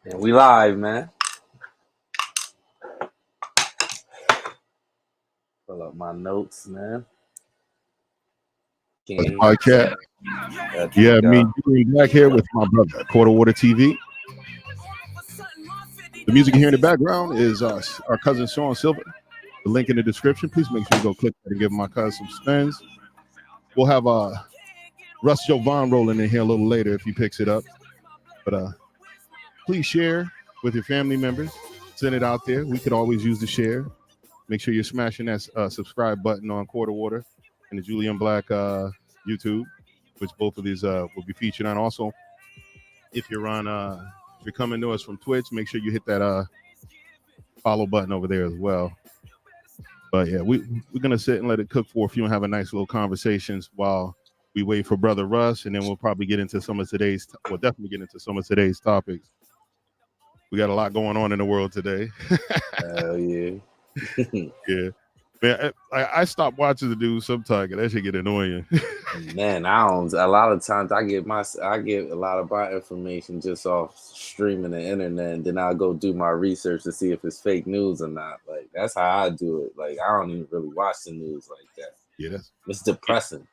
And we live, man. Pull up my notes, man. King. Podcast. There you Yeah, me, go. Julian Black here with my brother, Quarter Water TV. The music you hear in the background is our cousin Sean Silver. The link in the description. Please make sure you go click that and give my cousin some spins. We'll have Russ Jovan rolling in here a little later if he picks it up. But please share with your family members. Send it out there. We could always use the share. Make sure you're smashing that subscribe button on Quarter Water and the Julian Black YouTube, which both of these will be featured on. Also, if you're coming to us from Twitch, make sure you hit that follow button over there as well. But yeah, we're gonna sit and let it cook for a few and have a nice little conversations while we wait for Brother Russ, and then we'll probably get into some of today's. We'll definitely get into some of today's topics. We got a lot going on in the world today. Hell yeah. Yeah. Man, I stopped watching the news sometimes, and that should get annoying. Man, I don't. A lot of times I get a lot of my information just off streaming the internet, and then I'll go do my research to see if it's fake news or not. Like that's how I do it. Like I don't even really watch the news like that. Yeah, It's depressing.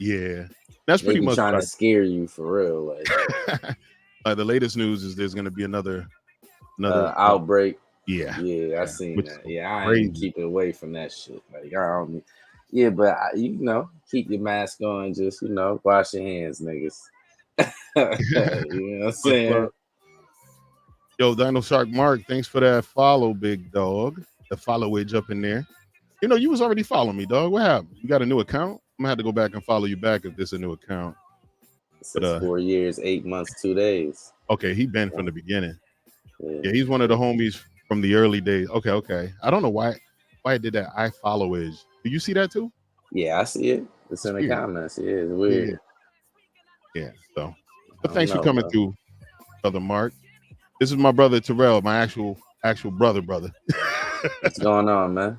Yeah, that's They pretty be much trying to scare you for real. Like the latest news is there's going to be another outbreak. Yeah, I seen that. Yeah, I crazy. ain't keep it away from that shit. Like I don't. Yeah, but keep your mask on. Just wash your hands, niggas. You know what I'm saying? Yo, Dino Shark Mark, thanks for that follow, big dog. The followage up in there. You know, you was already following me, dog. What happened? You got a new account? I'm gonna have to go back and follow you back if this is a new account. Since 4 years, 8 months, 2 days. Okay, he been from the beginning. Yeah, he's one of the homies from the early days. Okay. I don't know why I did that. I follow is. Do you see that too? Yeah, I see it. It's in the comments. Yeah, it's weird. Yeah. So, but thanks for coming through, brother Mark. This is my brother Terrell, my actual brother. What's going on, man?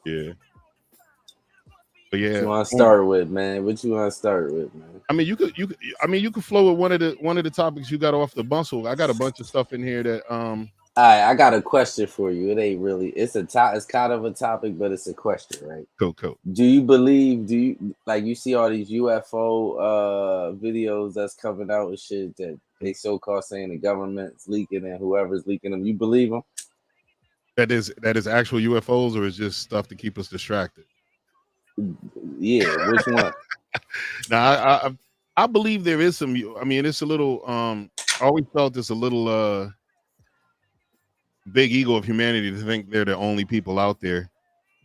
Yeah. But yeah, what you want to start with, man? What you want to start with, man? I mean, you could flow with one of the topics you got off the bustle. I got a bunch of stuff in here that All right, I got a question for you. It ain't really. It's kind of a topic, but it's a question, right? Cool. Do you like you see all these UFO videos that's coming out and shit that they so-called saying the government's leaking and whoever's leaking them? You believe them? That is actual UFOs, or is just stuff to keep us distracted? Yeah, which one? Now, I believe there is some. I mean, it's a little. I always felt it's a little big ego of humanity to think they're the only people out there.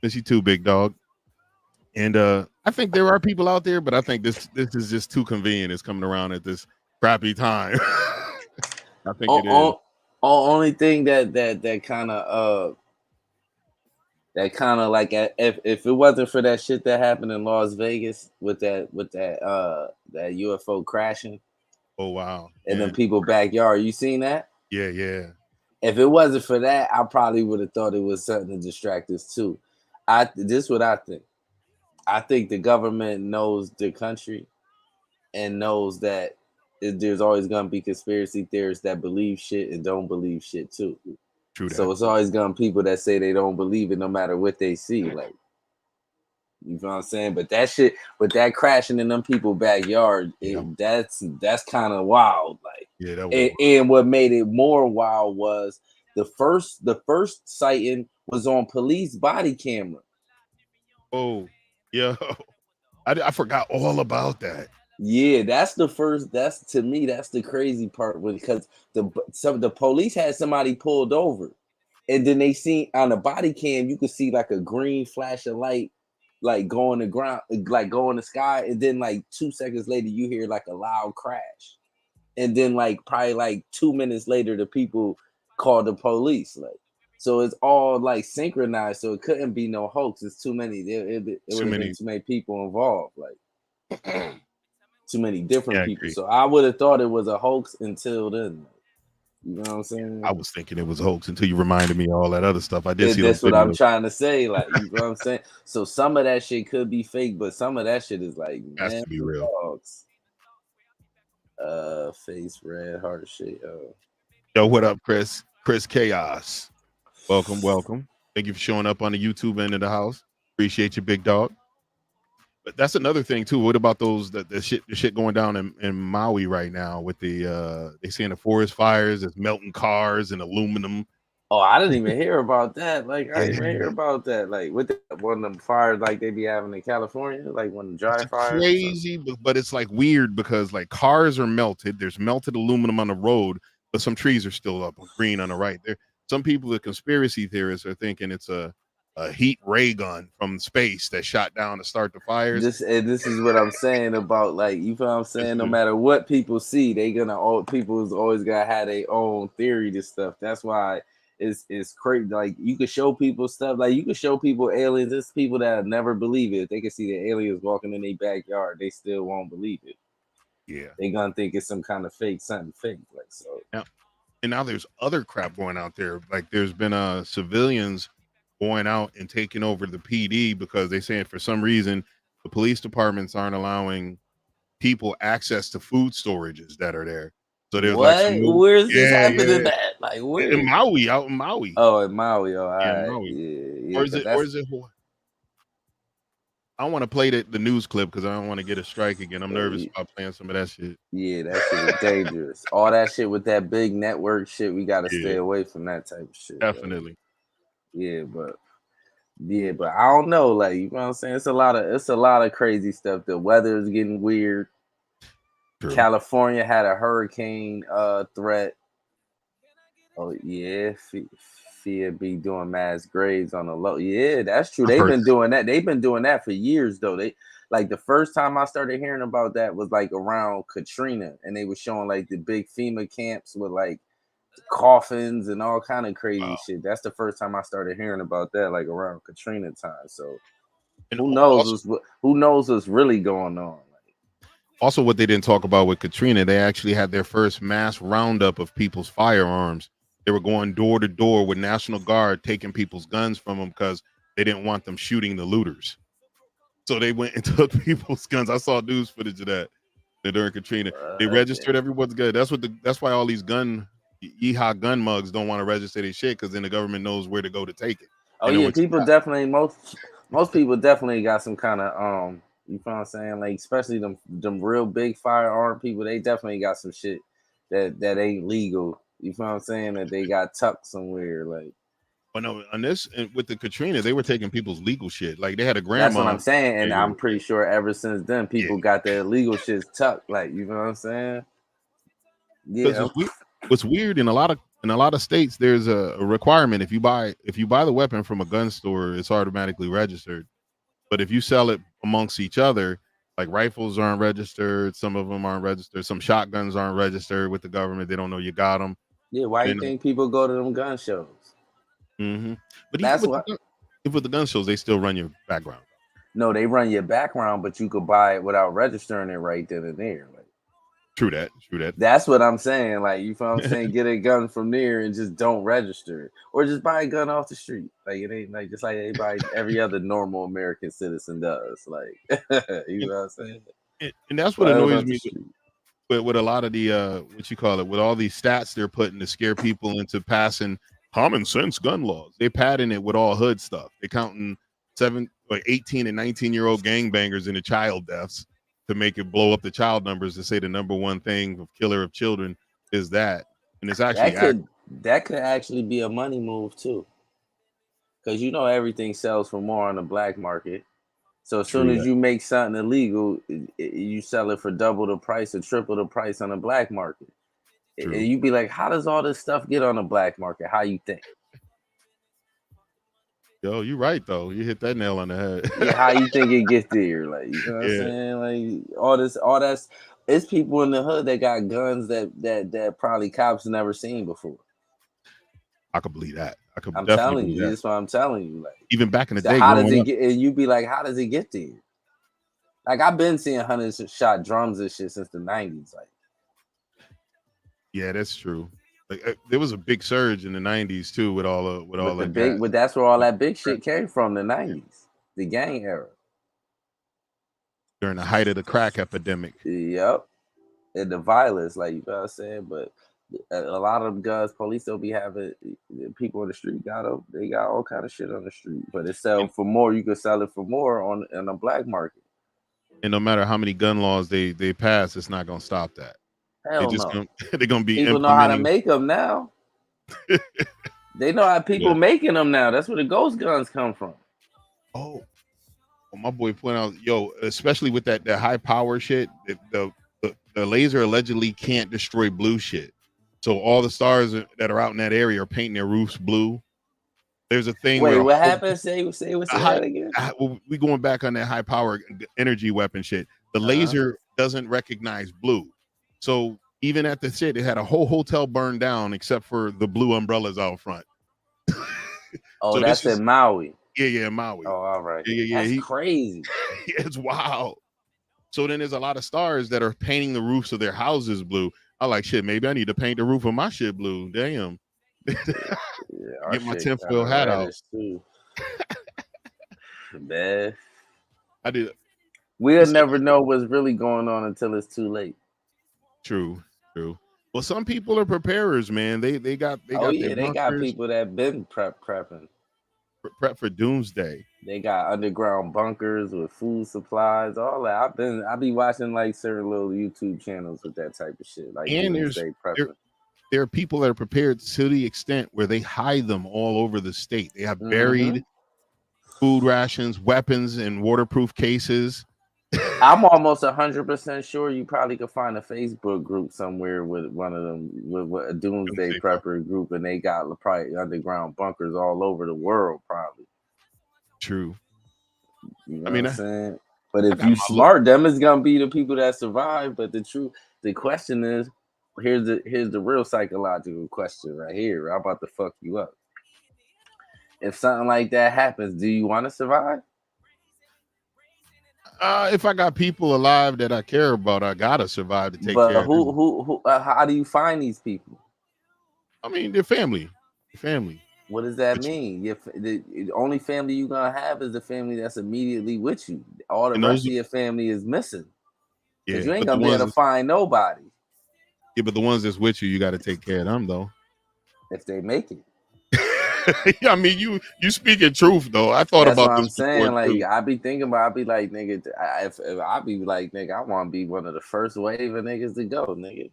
Miss you too, big dog. And I think there are people out there, but I think this is just too convenient. It's coming around at this crappy time. I think it is. Only thing that kind of like if it wasn't for that shit that happened in Las Vegas with that UFO crashing. Oh wow! And then people backyard. You seen that? Yeah. If it wasn't for that, I probably would have thought it was something to distract us too. This is what I think. I think the government knows the country and knows that there's always gonna be conspiracy theorists that believe shit and don't believe shit too. True that. So it's always gonna be people that say they don't believe it no matter what they see. Like, you know what I'm saying? But that shit, with that crashing in them people backyard, that's kind of wild. Like, and what made it more wild was the first sighting was on police body camera. Oh, yeah. I forgot all about that. Yeah, that's the first. That's, to me, that's the crazy part, because the police had somebody pulled over, and then they seen on the body cam, you could see like a green flash of light, like go in the ground, like go in the sky, and then like 2 seconds later, you hear like a loud crash, and then like probably like 2 minutes later, the people called the police. Like, so it's all like synchronized, so it couldn't be no hoax. It's too many. It would have been too many people involved. Like. Too many different people. So I would have thought it was a hoax until then. You know what I'm saying? I was thinking it was a hoax until you reminded me of all that other stuff. I did see that's what I'm trying to say. Like, you know what I'm saying? So some of that shit could be fake, but some of that shit is like, has to be real. Dogs. Face red heart shit. Yo, what up, Chris? Chris Chaos. Welcome, welcome. Thank you for showing up on the YouTube end of the house. Appreciate you, big dog. But that's another thing too. What about those the shit going down in Maui right now with they saying the forest fires, it's melting cars and aluminum. Oh, I didn't even hear about that. Like, I didn't even hear Yeah. about that. Like, with one of them fires like they be having in California, like one of the dry It's fires. crazy, but it's like weird because like cars are melted. There's melted aluminum on the road, but some trees are still up green on the right. There, some people, the conspiracy theorists, are thinking it's a heat ray gun from space that shot down to start the fires. This is what I'm saying about, like, you feel what I'm saying? No matter what people see, people's always gotta have their own theory to stuff. That's why it's crazy. Like, you could show people stuff, like you could show people aliens. There's people that never believe it. If they can see the aliens walking in their backyard, they still won't believe it. Yeah, they gonna think it's some kind of something fake. Like, so now there's other crap going out there. Like there's been civilians going out and taking over the PD because they saying for some reason the police departments aren't allowing people access to food storages that are there. So there's like where's this happening at? Like, where? In Maui, out in Maui. Oh, in Maui. Oh, yeah, Maui. Yeah. Or is it? I want to play the news clip because I don't want to get a strike again. I'm nervous about playing some of that shit. Yeah, that shit is dangerous. All that shit with that big network shit, we gotta stay away from that type of shit. Definitely. Bro. But I don't know. Like, you know what I'm saying? It's a lot of crazy stuff. The weather is getting weird. True. California had a hurricane threat. Oh yeah, Fia be doing mass graves on the low. Yeah, that's true. They've been doing that. They've been doing that for years though. They, like, the first time I started hearing about that was like around Katrina, and they were showing like the big FEMA camps with like coffins and all kind of crazy shit. That's the first time I started hearing about that, like around Katrina time. So who knows what's really going on? Also, what they didn't talk about with Katrina, they actually had their first mass roundup of people's firearms. They were going door to door with National Guard, taking people's guns from them because they didn't want them shooting the looters. So they went and took people's guns. I saw news footage of that during Katrina. They registered everyone's gun. That's why all these yeehaw gun mugs don't want to register their shit, because then the government knows where to go to take it. Oh yeah, people definitely, most people definitely got some kind of you know what I'm saying? Like, especially them real big firearm people, they definitely got some shit that ain't legal. You know what I'm saying? That they got tucked somewhere. Like, oh no, on this with the Katrina, they were taking people's legal shit. Like, they had a grandma. That's what I'm saying, and I'm pretty sure ever since then, people got their illegal shit tucked. Like, you know what I'm saying? Yeah. What's weird in a lot of states, there's a requirement. If you buy the weapon from a gun store, it's automatically registered. But if you sell it amongst each other, like rifles aren't registered, some of them aren't registered, some shotguns aren't registered with the government. They don't know you got them. Yeah, why do you think people go to them gun shows? Mm-hmm. But that's with the gun shows, they still run your background. No, they run your background, but you could buy it without registering it right then and there. Like, True that. That's what I'm saying. Like, you feel what I'm saying? Get a gun from there and just don't register it, or just buy a gun off the street. Like, it ain't like just like every other normal American citizen does. Like, you know what I'm saying? And that's what annoys me with a lot of the with all these stats they're putting to scare people into passing common sense gun laws. They're padding it with all hood stuff. They're counting 18 and 19-year-old gangbangers into child deaths to make it blow up the child numbers, to say the number one thing of killer of children is that. And it's actually that could actually be a money move too, because you know everything sells for more on the black market. So as soon as you make something illegal, you sell it for double the price or triple the price on the black market. True. And you be like, how does all this stuff get on the black market? How you think? Yo, you're right though. You hit that nail on the head. Yeah, how you think it gets there? Like, you know what I'm saying? Like, all that's it's people in the hood that got guns that probably cops never seen before. I could believe that. I'm telling you, that's what I'm telling you. Like, even back in the day, how does it get? And you be like, how does it get there? Like, I've been seeing hunters shot drums and shit since the 90s. Like, yeah, that's true. Like, there was a big surge in the 90s too with all that big. But that's where all that big shit came from, the 90s, the gang era, during the height of the crack epidemic. Yep, and the violence, like, you know what I'm saying. But A lot of them guns, police don't be having people on the street got them. They got all kind of shit on the street, but it sell And, for more. You can sell it for more on the black market. and no matter how many gun laws they pass, it's not gonna stop that. They Hell just no. gonna, they're gonna be People know how to implementing. make them now. They know how people Yeah. making them now. That's where the ghost guns come from. Oh, my boy pointed out, yo, especially with that high power shit, the laser allegedly can't destroy blue shit. So all the stars that are out in that area are painting their roofs blue. There's a thing Wait, where what happened? Say high, that again. well, we going back on that high power energy weapon shit. The Uh-huh. laser doesn't recognize blue. So even at the shit, it had a whole hotel burned down except for the blue umbrellas out front. Oh, So that's this is in Maui. yeah, Maui. Oh, all right. Yeah. That's crazy. It's wild. So then there's a lot of stars that are painting the roofs of their houses blue. I like shit. Maybe I need to paint the roof of my shit blue. Damn. Yeah, our Get my shit tinfoil kinda hat out. reddish, too. Man, I did. we'll Listen, never know what's really going on until it's too late. True. Well, some people are preparers, man. They got Oh their yeah, they got bunkers people that been prepping. prep for doomsday. They got underground bunkers with food supplies, all that. I be watching like certain little YouTube channels with that type of shit, like And doomsday prepping. there are people that are prepared to the extent where they hide them all over the state. They have buried food rations, weapons, and waterproof cases. I'm almost 100% sure you probably could find a Facebook group somewhere with one of them with a doomsday prepper group, and they got probably underground bunkers all over the world, probably. True. You know I mean, what I'm saying? But if got you my smart, them is gonna be the people that survive. But the question is, here's the real psychological question right here. I'm about to fuck you up. If something like that happens, do you want to survive? If I got people alive that I care about, I gotta survive to take But care of them. who how do you find these people? I mean, they're family. Family. What does that But mean? The only family you're gonna have is the family that's immediately with you. All the and rest those, of your family is missing because you ain't but the gonna be able to find nobody but the ones that's with you, you got to take care of them though. if they make it. I mean, you speaking truth though. I thought That's what about I'm this before saying. Like too. I be thinking about, I be like, nigga, if I be like, nigga, I want to be one of the first wave of niggas to go, nigga.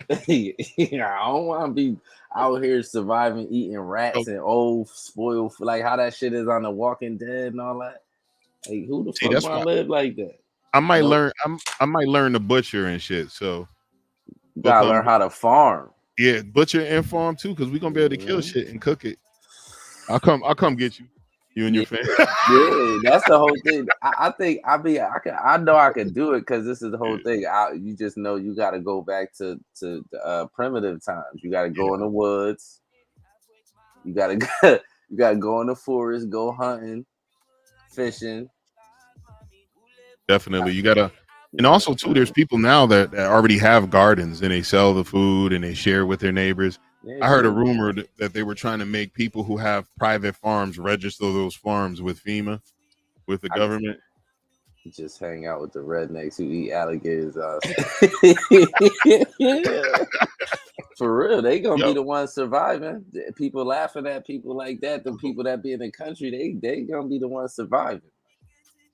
I don't want to be out here surviving, eating rats and old spoiled, like how that shit is on The Walking Dead and all that. Like, who the See, fuck that's want why to live like that? I might Nope. learn. I might learn to butcher and shit. So You we'll gotta come. learn how to farm. Yeah, butcher and farm too, because we're gonna be able to kill shit and cook it. I'll come get you. You and your family. Yeah, that's the whole thing. I think I know I could do it because this is the whole thing. You just know you got to go back to primitive times. You got to go in the woods. You got to you got to go in the forest, go hunting, fishing. Definitely, you gotta. And also too, there's people now that already have gardens and they sell the food and they share with their neighbors. I heard a rumor that they were trying to make people who have private farms register those farms with FEMA, with the government. Just hang out with the rednecks who eat alligators. For real, they gonna be the ones surviving. People laughing at people like that. The people that be in the country, they gonna be the ones surviving.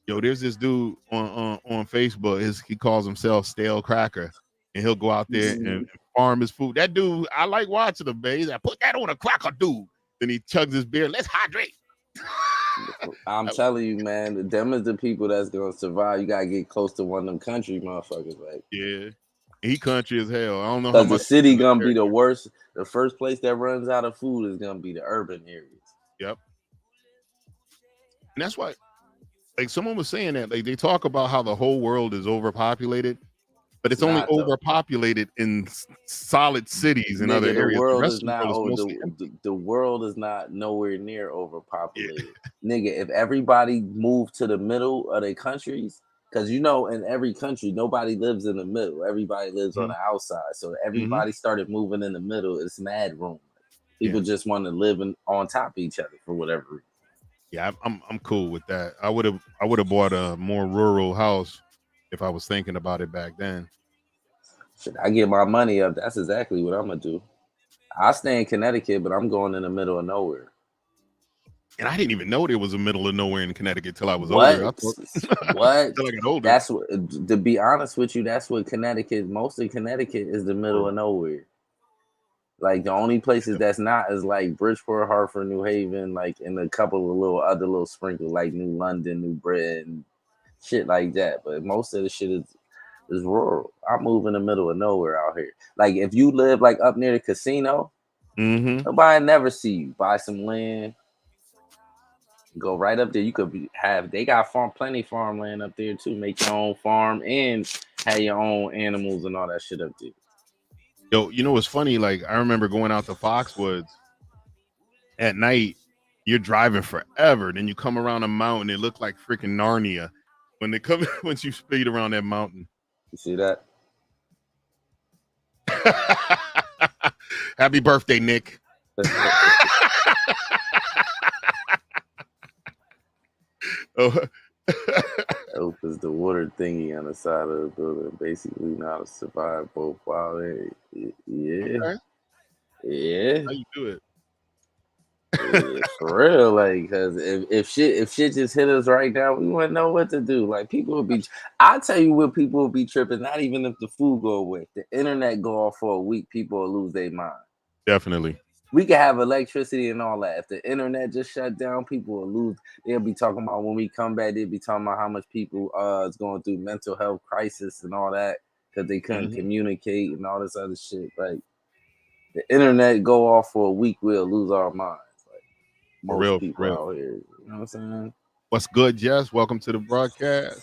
Yo, there's this dude on Facebook. He calls himself Stale Cracker, and he'll go out there and farm his food. That dude, I like watching him, man. He's like, put that on a cracker, dude. Then he chugs his beer. Let's hydrate. I'm telling you, man, them is the people that's gonna survive. You gotta get close to one of them country motherfuckers, like. Yeah, he country as hell. I don't know how Because much the city gonna be the worst. The first place that runs out of food is gonna be the urban areas. Yep. And that's why, like someone was saying that, like they talk about how the whole world is overpopulated, but it's only overpopulated in solid cities and other areas. The world is not. The world is not nowhere near overpopulated, nigga. If everybody moved to the middle of their countries, because you know, in every country, nobody lives in the middle. Everybody lives on the outside. So everybody started moving in the middle. It's mad room. People just want to live on top of each other for whatever reason. Yeah, I'm cool with that. I would have bought a more rural house if I was thinking about it back then. Shit, I get my money up. That's exactly what I'm gonna do. I stay in Connecticut, but I'm going in the middle of nowhere. And I didn't even know there was a middle of nowhere in Connecticut till I was older. I What? thought What? till I got older. That's what. To be honest with you, that's what Connecticut. Most of Connecticut is the middle of nowhere. Like the only places that's not is like Bridgeport, Hartford, New Haven, like and a couple of little sprinkles like New London, New Britain, shit like that. But most of the shit is rural. I move in the middle of nowhere out here. Like if you live like up near the casino, nobody never see you. Buy some land, go right up there. You could they got plenty farmland up there too. Make your own farm and have your own animals and all that shit up there. Yo, you know what's funny? Like I remember going out to Foxwoods at night. You're driving forever, then you come around a mountain. It looked like freaking Narnia when they come once you speed around that mountain. You see that? Happy birthday, Nick. Opens the water thingy on the side of the building. Basically, now to survive both while yeah. Okay. Yeah. How you do it? Yeah, for real, like, because if shit just hit us right now, we wouldn't know what to do. Like, people would be. I tell you what, people would be tripping. Not even if the food go away, the internet go off for a week, people will lose their mind. Definitely. We could have electricity and all that. If the internet just shut down, people will lose. They'll be talking about when we come back. They'll be talking about how much people is going through mental health crisis and all that because they couldn't communicate and all this other shit. Like, the internet go off for a week, we'll lose our minds. Most people out here, you know what I'm saying? What's good, Jess? Welcome to the broadcast.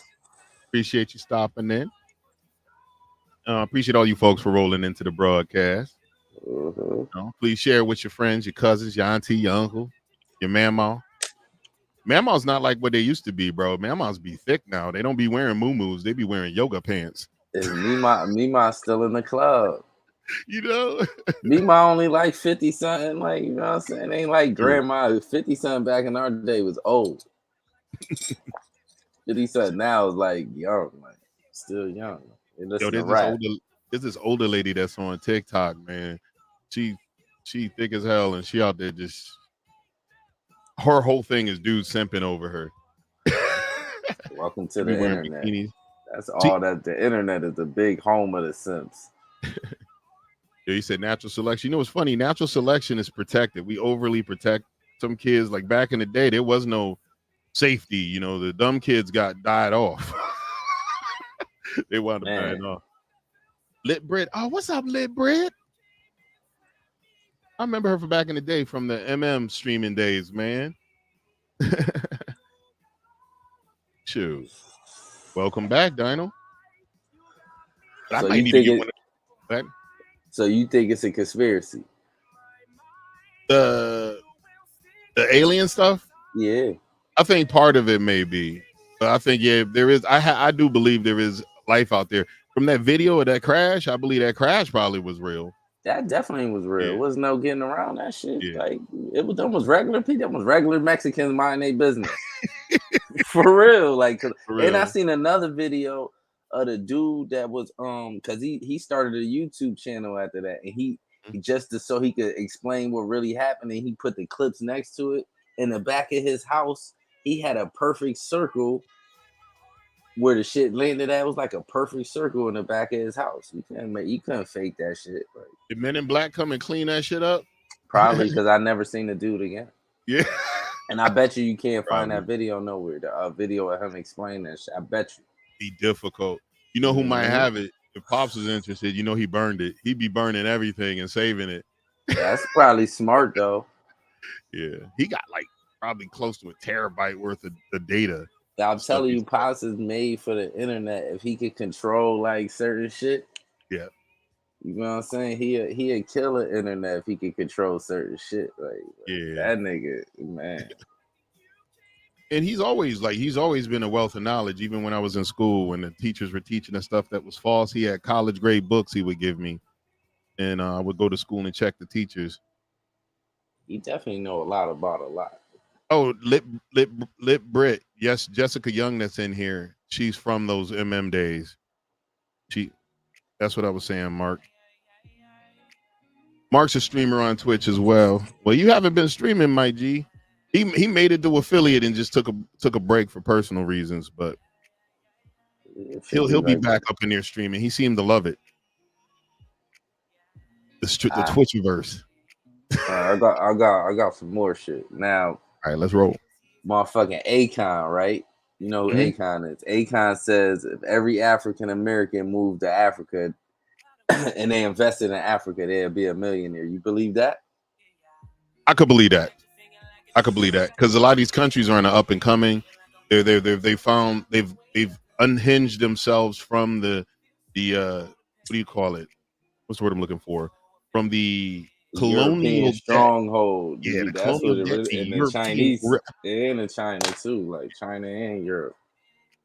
Appreciate you stopping in. Appreciate all you folks for rolling into the broadcast. Please share with your friends, your cousins, your auntie, your uncle, your mama. Mama's not like what they used to be, bro. Mamas be thick now. They don't be wearing muumuus. They be wearing yoga pants. Is Mima still in the club? You know, Mima only like 50 something, like, you know what I'm saying? Ain't like grandma. 50 something back in our day was old. 50 something now is like young, like still young. Yo, there's this older lady that's on TikTok, man. She thick as hell, and she out there just her whole thing is dudes simping over her. Welcome to the internet. Bikinis. That's all that the internet is, the big home of the simps. Yeah, you said natural selection. You know what's funny? Natural selection is protected. We overly protect some kids. Like back in the day, there was no safety. You know, the dumb kids died off. They wound up dying off. Lit Brit. Oh, what's up, Lit Brit? I remember her from back in the day from the MM streaming days, man. Shoot. Welcome back, Dino. So you think So you think it's a conspiracy? The alien stuff? Yeah. I think part of it may be. But I think, yeah, there is. I do believe there is life out there. From that video of that crash, I believe that crash probably was real. That definitely was real. There was no getting around that shit. Yeah. Like them was regular people. Them was regular Mexicans minding their business. For real. Like, and I seen another video of the dude that was because he started a YouTube channel after that, and he just so he could explain what really happened, and he put the clips next to it. In the back of his house, he had a perfect circle where the shit landed at. It was like a perfect circle in the back of his house. You couldn't fake that shit. Like, did Men in Black come and clean that shit up? Probably, because I never seen the dude again. Yeah. And I bet you can't find that video nowhere. The video of him explaining that shit. I bet you. Be difficult. You know who might have it? If Pops is interested, you know he burned it. He'd be burning everything and saving it. That's probably smart though. Yeah, he got like probably close to a terabyte worth of the data. I'm telling you, Pops is made for the internet. If he could control like certain shit, yeah, you know what I'm saying. He'd kill the internet if he could control certain shit. Like that nigga, man. And he's always been a wealth of knowledge. Even when I was in school, when the teachers were teaching us stuff that was false, he had college grade books he would give me, and I would go to school and check the teachers. He definitely know a lot about a lot. Oh, Lit Brit. Yes, Jessica Young that's in here. She's from those MM days. That's what I was saying, Mark. Mark's a streamer on Twitch as well. Well, you haven't been streaming, my G. He made it to affiliate and just took a break for personal reasons, but he'll be back up in there streaming. He seemed to love it. The Twitchiverse. I got some more shit now. All right, let's roll. Motherfucking Akon, right? You know who Akon is. Akon says if every African American moved to Africa and they invested in Africa, they'll be a millionaire. You believe that? I could believe that. Because a lot of these countries are in the up and coming. They've unhinged themselves from the what do you call it? What's the word I'm looking for? From the colonial stronghold. Yeah, dude, that's what it really. And the Chinese and in China too, like China and Europe.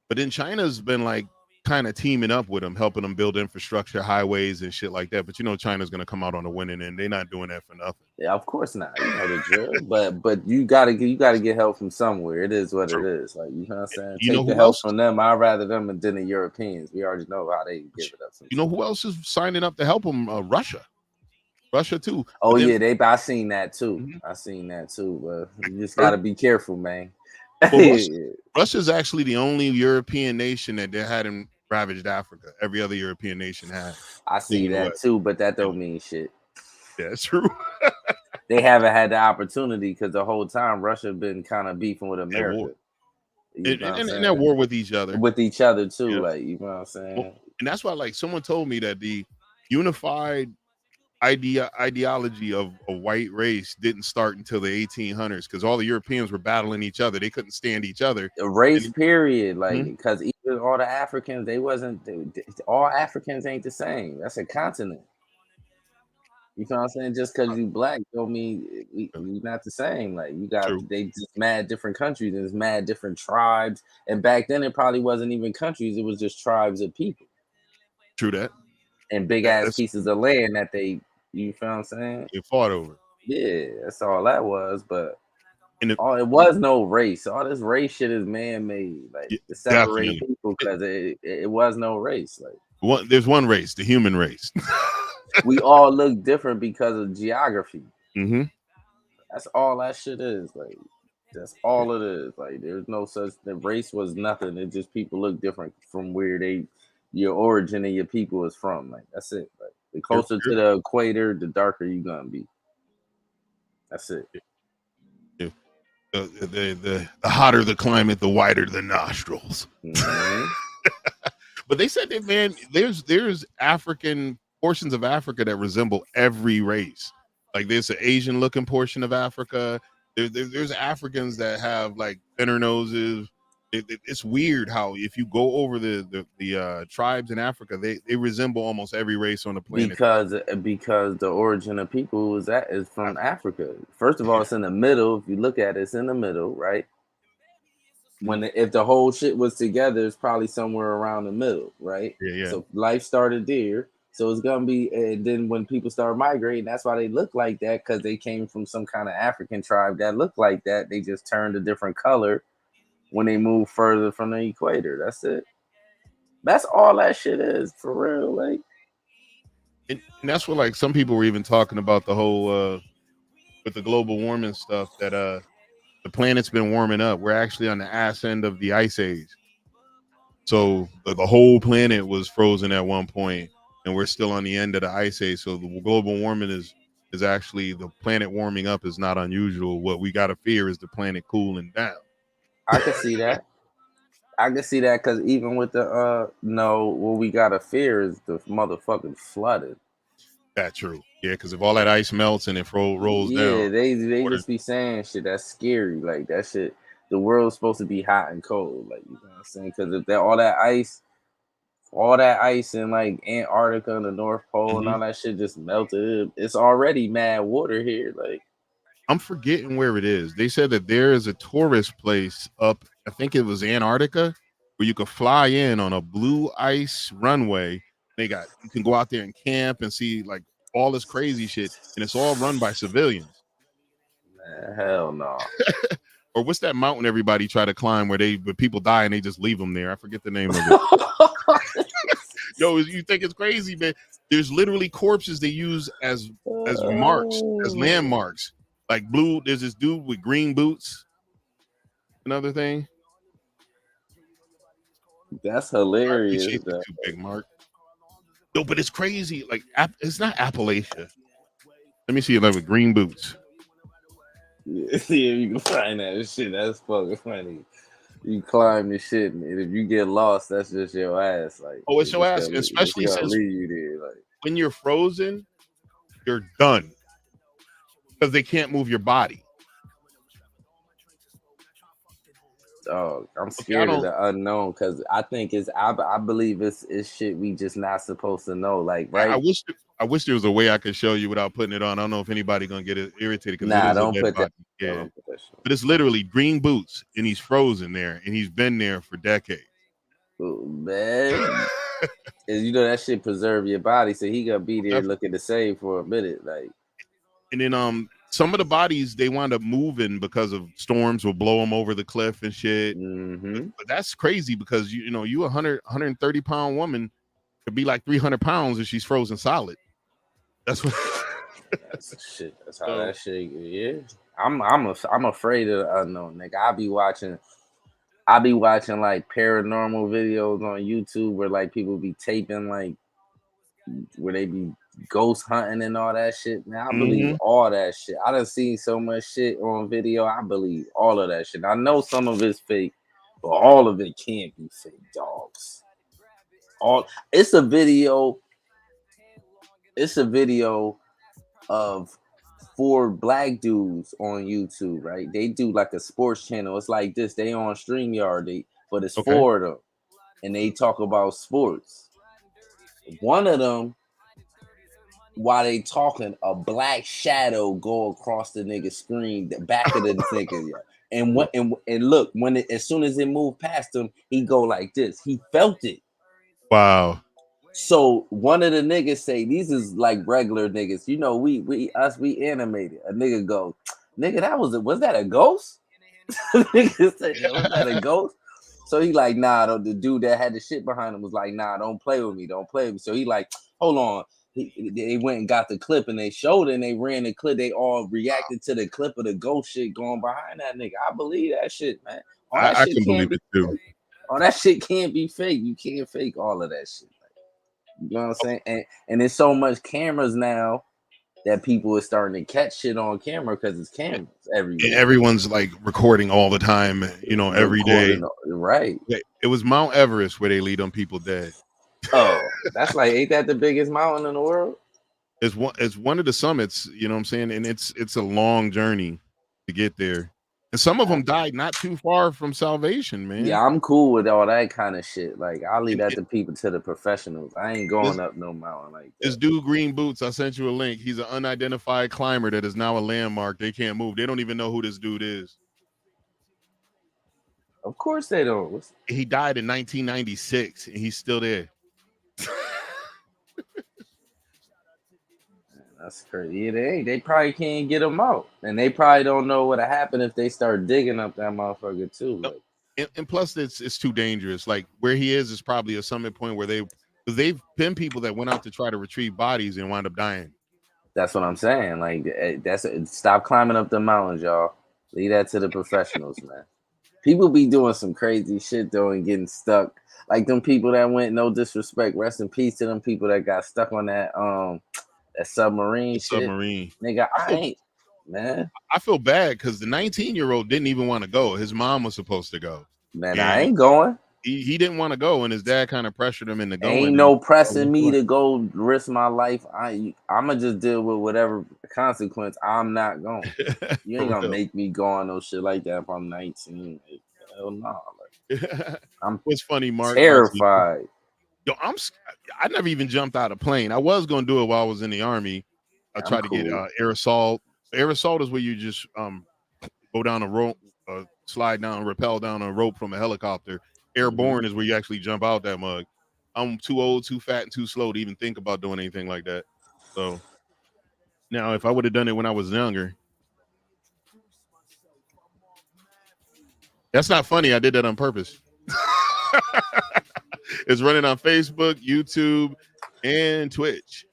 But then China's been like kind of teaming up with them, helping them build infrastructure, highways, and shit like that. But you know, China's gonna come out on the winning end. They're not doing that for nothing. Yeah, of course not. You know the drill. But you gotta get help from somewhere. It is what it is. Like, you know what I'm saying? Take the help from them. I'd rather them than the Europeans. We already know how they give it up. You know who else is signing up to help them? Russia too. Oh yeah, I seen that too. I seen that too. You just gotta be careful, man. Well, Russia's actually the only European nation that they hadn't ravaged Africa. Every other European nation had. I see that too, but that don't mean shit. Yeah, it's true. They haven't had the opportunity because the whole time Russia been kind of beefing with America. And they're war with each other. With each other too, yeah. Like, you know what I'm saying? Well, and that's why, like, someone told me that the unified ideology of a white race didn't start until the 1800s, because all the Europeans were battling each other. They couldn't stand each other. A race, period. Like, because even all the Africans, all Africans ain't the same. That's a continent. You know what I'm saying? Just because you black don't mean we not the same. Like, you got they just mad different countries and it's mad different tribes. And back then it probably wasn't even countries, it was just tribes of people. True that. And big ass pieces of land that you feel what I'm saying? They fought over. Yeah, that's all that was. But it was no race. All this race shit is man-made. Like, to separate people, because it was no race. Like, there's one race, the human race. We all look different because of geography. That's all that shit is. Like, that's all it is. Like, there's no such. The race was nothing. It's just people look different from where your origin and your people is from. Like, that's it. Like, the closer to the equator, the darker you're gonna be. That's it. The hotter the climate, the wider the nostrils. But they said that, man, there's African portions of Africa that resemble every race. Like, there's an Asian looking portion of Africa. There's Africans that have like thinner noses. It's weird how if you go over the tribes in Africa, they resemble almost every race on the planet. Because the origin of people is from Africa. First of all, it's in the middle. If you look at it, it's in the middle, right? If the whole shit was together, it's probably somewhere around the middle, right? Yeah. So life started there. So it's gonna be, and then when people start migrating, that's why they look like that, because they came from some kind of African tribe that looked like that. They just turned a different color when they move further from the equator. That's it. That's all that shit is, for real. Like, and that's what, like, some people were even talking about the whole with the global warming stuff, that the planet's been warming up. We're actually on the ass end of the ice age. So the whole planet was frozen at one point, and we're still on the end of the ice age. So the global warming is actually, the planet warming up is not unusual. What we got to fear is the planet cooling down. I can see that. Because even with what we got to fear is the motherfucking flooding. That's true. Yeah, because if all that ice melts and it rolls down. Yeah, they just be saying shit that's scary. Like, that shit, the world's supposed to be hot and cold. Like, you know what I'm saying? Because if all that ice in like Antarctica and the North Pole and all that shit just melted, it's already mad water here. Like, I'm forgetting where it is. They said that there is a tourist place up, I think it was Antarctica, where you could fly in on a blue ice runway. You can go out there and camp and see like all this crazy shit, and it's all run by civilians. Man, hell no. Or what's that mountain everybody try to climb where people die and they just leave them there? I forget the name of it. Yo, you think it's crazy, man? There's literally corpses they use as marks, as landmarks. Like blue, there's this dude with green boots. Another thing. That's I hilarious. appreciate that too, Big Mark. Yo, but it's crazy. Like it's not Appalachia. Let me see if I have green boots. Yeah, see if you can find that shit. That's fucking funny. You climb the shit, and if you get lost, that's just your ass. Like, Oh, it's your ass, it's especially gonna since leave you there. Like, when you're frozen, you're done because they can't move your body. dog, I'm Okay, scared of the unknown because I think I believe it's shit we just not supposed to know. Like, right? I wish there was a way I could show you without putting it on. I don't know if anybody gonna get it irritated because it Nah, is a don't dead put body. that. Yeah, Don't put that shit. but it's literally green boots, and he's frozen there, and he's been there for decades. Ooh, man. And you know that shit preserve your body, so he gonna be there looking the same for a minute. Like, and then some of the bodies they wind up moving because of storms will blow them over the cliff and shit. mm-hmm. But that's crazy because you 130 pound woman could be like 300 pounds if she's frozen solid. That's what. That's shit. That's how that shit. Yeah, I'm afraid of the unknown, nigga. I be watching like paranormal videos on YouTube where like people be taping like where they be ghost hunting and all that shit. Man, I believe all that shit. I done seen so much shit on video. I believe all of that shit. I know some of it's fake, but all of it can't be fake, dogs. It's a video of 4 black dudes on YouTube, right? They do like a sports channel. It's like this. They on StreamYard, but it's 4 of them, and they talk about sports. One of them, while they talking, a black shadow go across the nigga screen, the back of the nigga, and look, as soon as it moved past him, he go like this. He felt it. Wow. So one of the niggas say, these is like regular niggas. You know, we animated. A nigga go, nigga, was that a ghost? Nigga say, was that a ghost? So he like, nah, the dude that had the shit behind him was like, nah, don't play with me. So he like, hold on. They went and got the clip and they showed it and they ran the clip. They all reacted to the clip of the ghost shit going behind that nigga. I believe that shit, man. I can believe it too. All that shit can't be fake. You can't fake all of that shit. You know what I'm saying? And there's so much cameras now that people are starting to catch shit on camera because it's cameras everywhere. Everyone's like recording all the time, every day. Right. It was Mount Everest where they lead them people dead. Oh, that's like, ain't that the biggest mountain in the world? It's one of the summits, you know what I'm saying? And it's a long journey to get there. And some of them died not too far from salvation, man. Yeah, I'm cool with all that kind of shit. Like, I'll leave that to people, to the professionals. I ain't going up no mountain like that. This dude, Green Boots, I sent you a link. He's an unidentified climber that is now a landmark. They can't move. They don't even know who this dude is. Of course they don't. He died in 1996, and he's still there. That's crazy. Yeah, they probably can't get him out, and they probably don't know what'll happen if they start digging up that motherfucker too. Like, and plus, it's too dangerous. Like where he is probably a summit point where they've been people that went out to try to retrieve bodies and wind up dying. That's what I'm saying. Like stop climbing up the mountains, y'all. Leave that to the professionals, man. People be doing some crazy shit though and getting stuck. Like them people that went, no disrespect, rest in peace to them people that got stuck on that submarine shit. Nigga, man. I feel bad because the 19-year-old didn't even want to go. His mom was supposed to go. Man, I ain't going. He didn't want to go, and his dad kind of pressured him into going. Ain't no pressing me to go risk my life. I'ma just deal with whatever consequence. I'm not going. You ain't gonna make me go on no shit like that if I'm 19. Hell no. I'm What's funny, Mark? Terrified. Yo, I never even jumped out of a plane. I was gonna do it while I was in the Army. I tried to get air assault. Air assault is where you just go down a rope, slide down, rappel down a rope from a helicopter. Airborne is where you actually jump out that mug. I'm too old, too fat, and too slow to even think about doing anything like that. So now, if I would have done it when I was younger, that's not funny. I did that on purpose. It's running on Facebook, YouTube, and Twitch.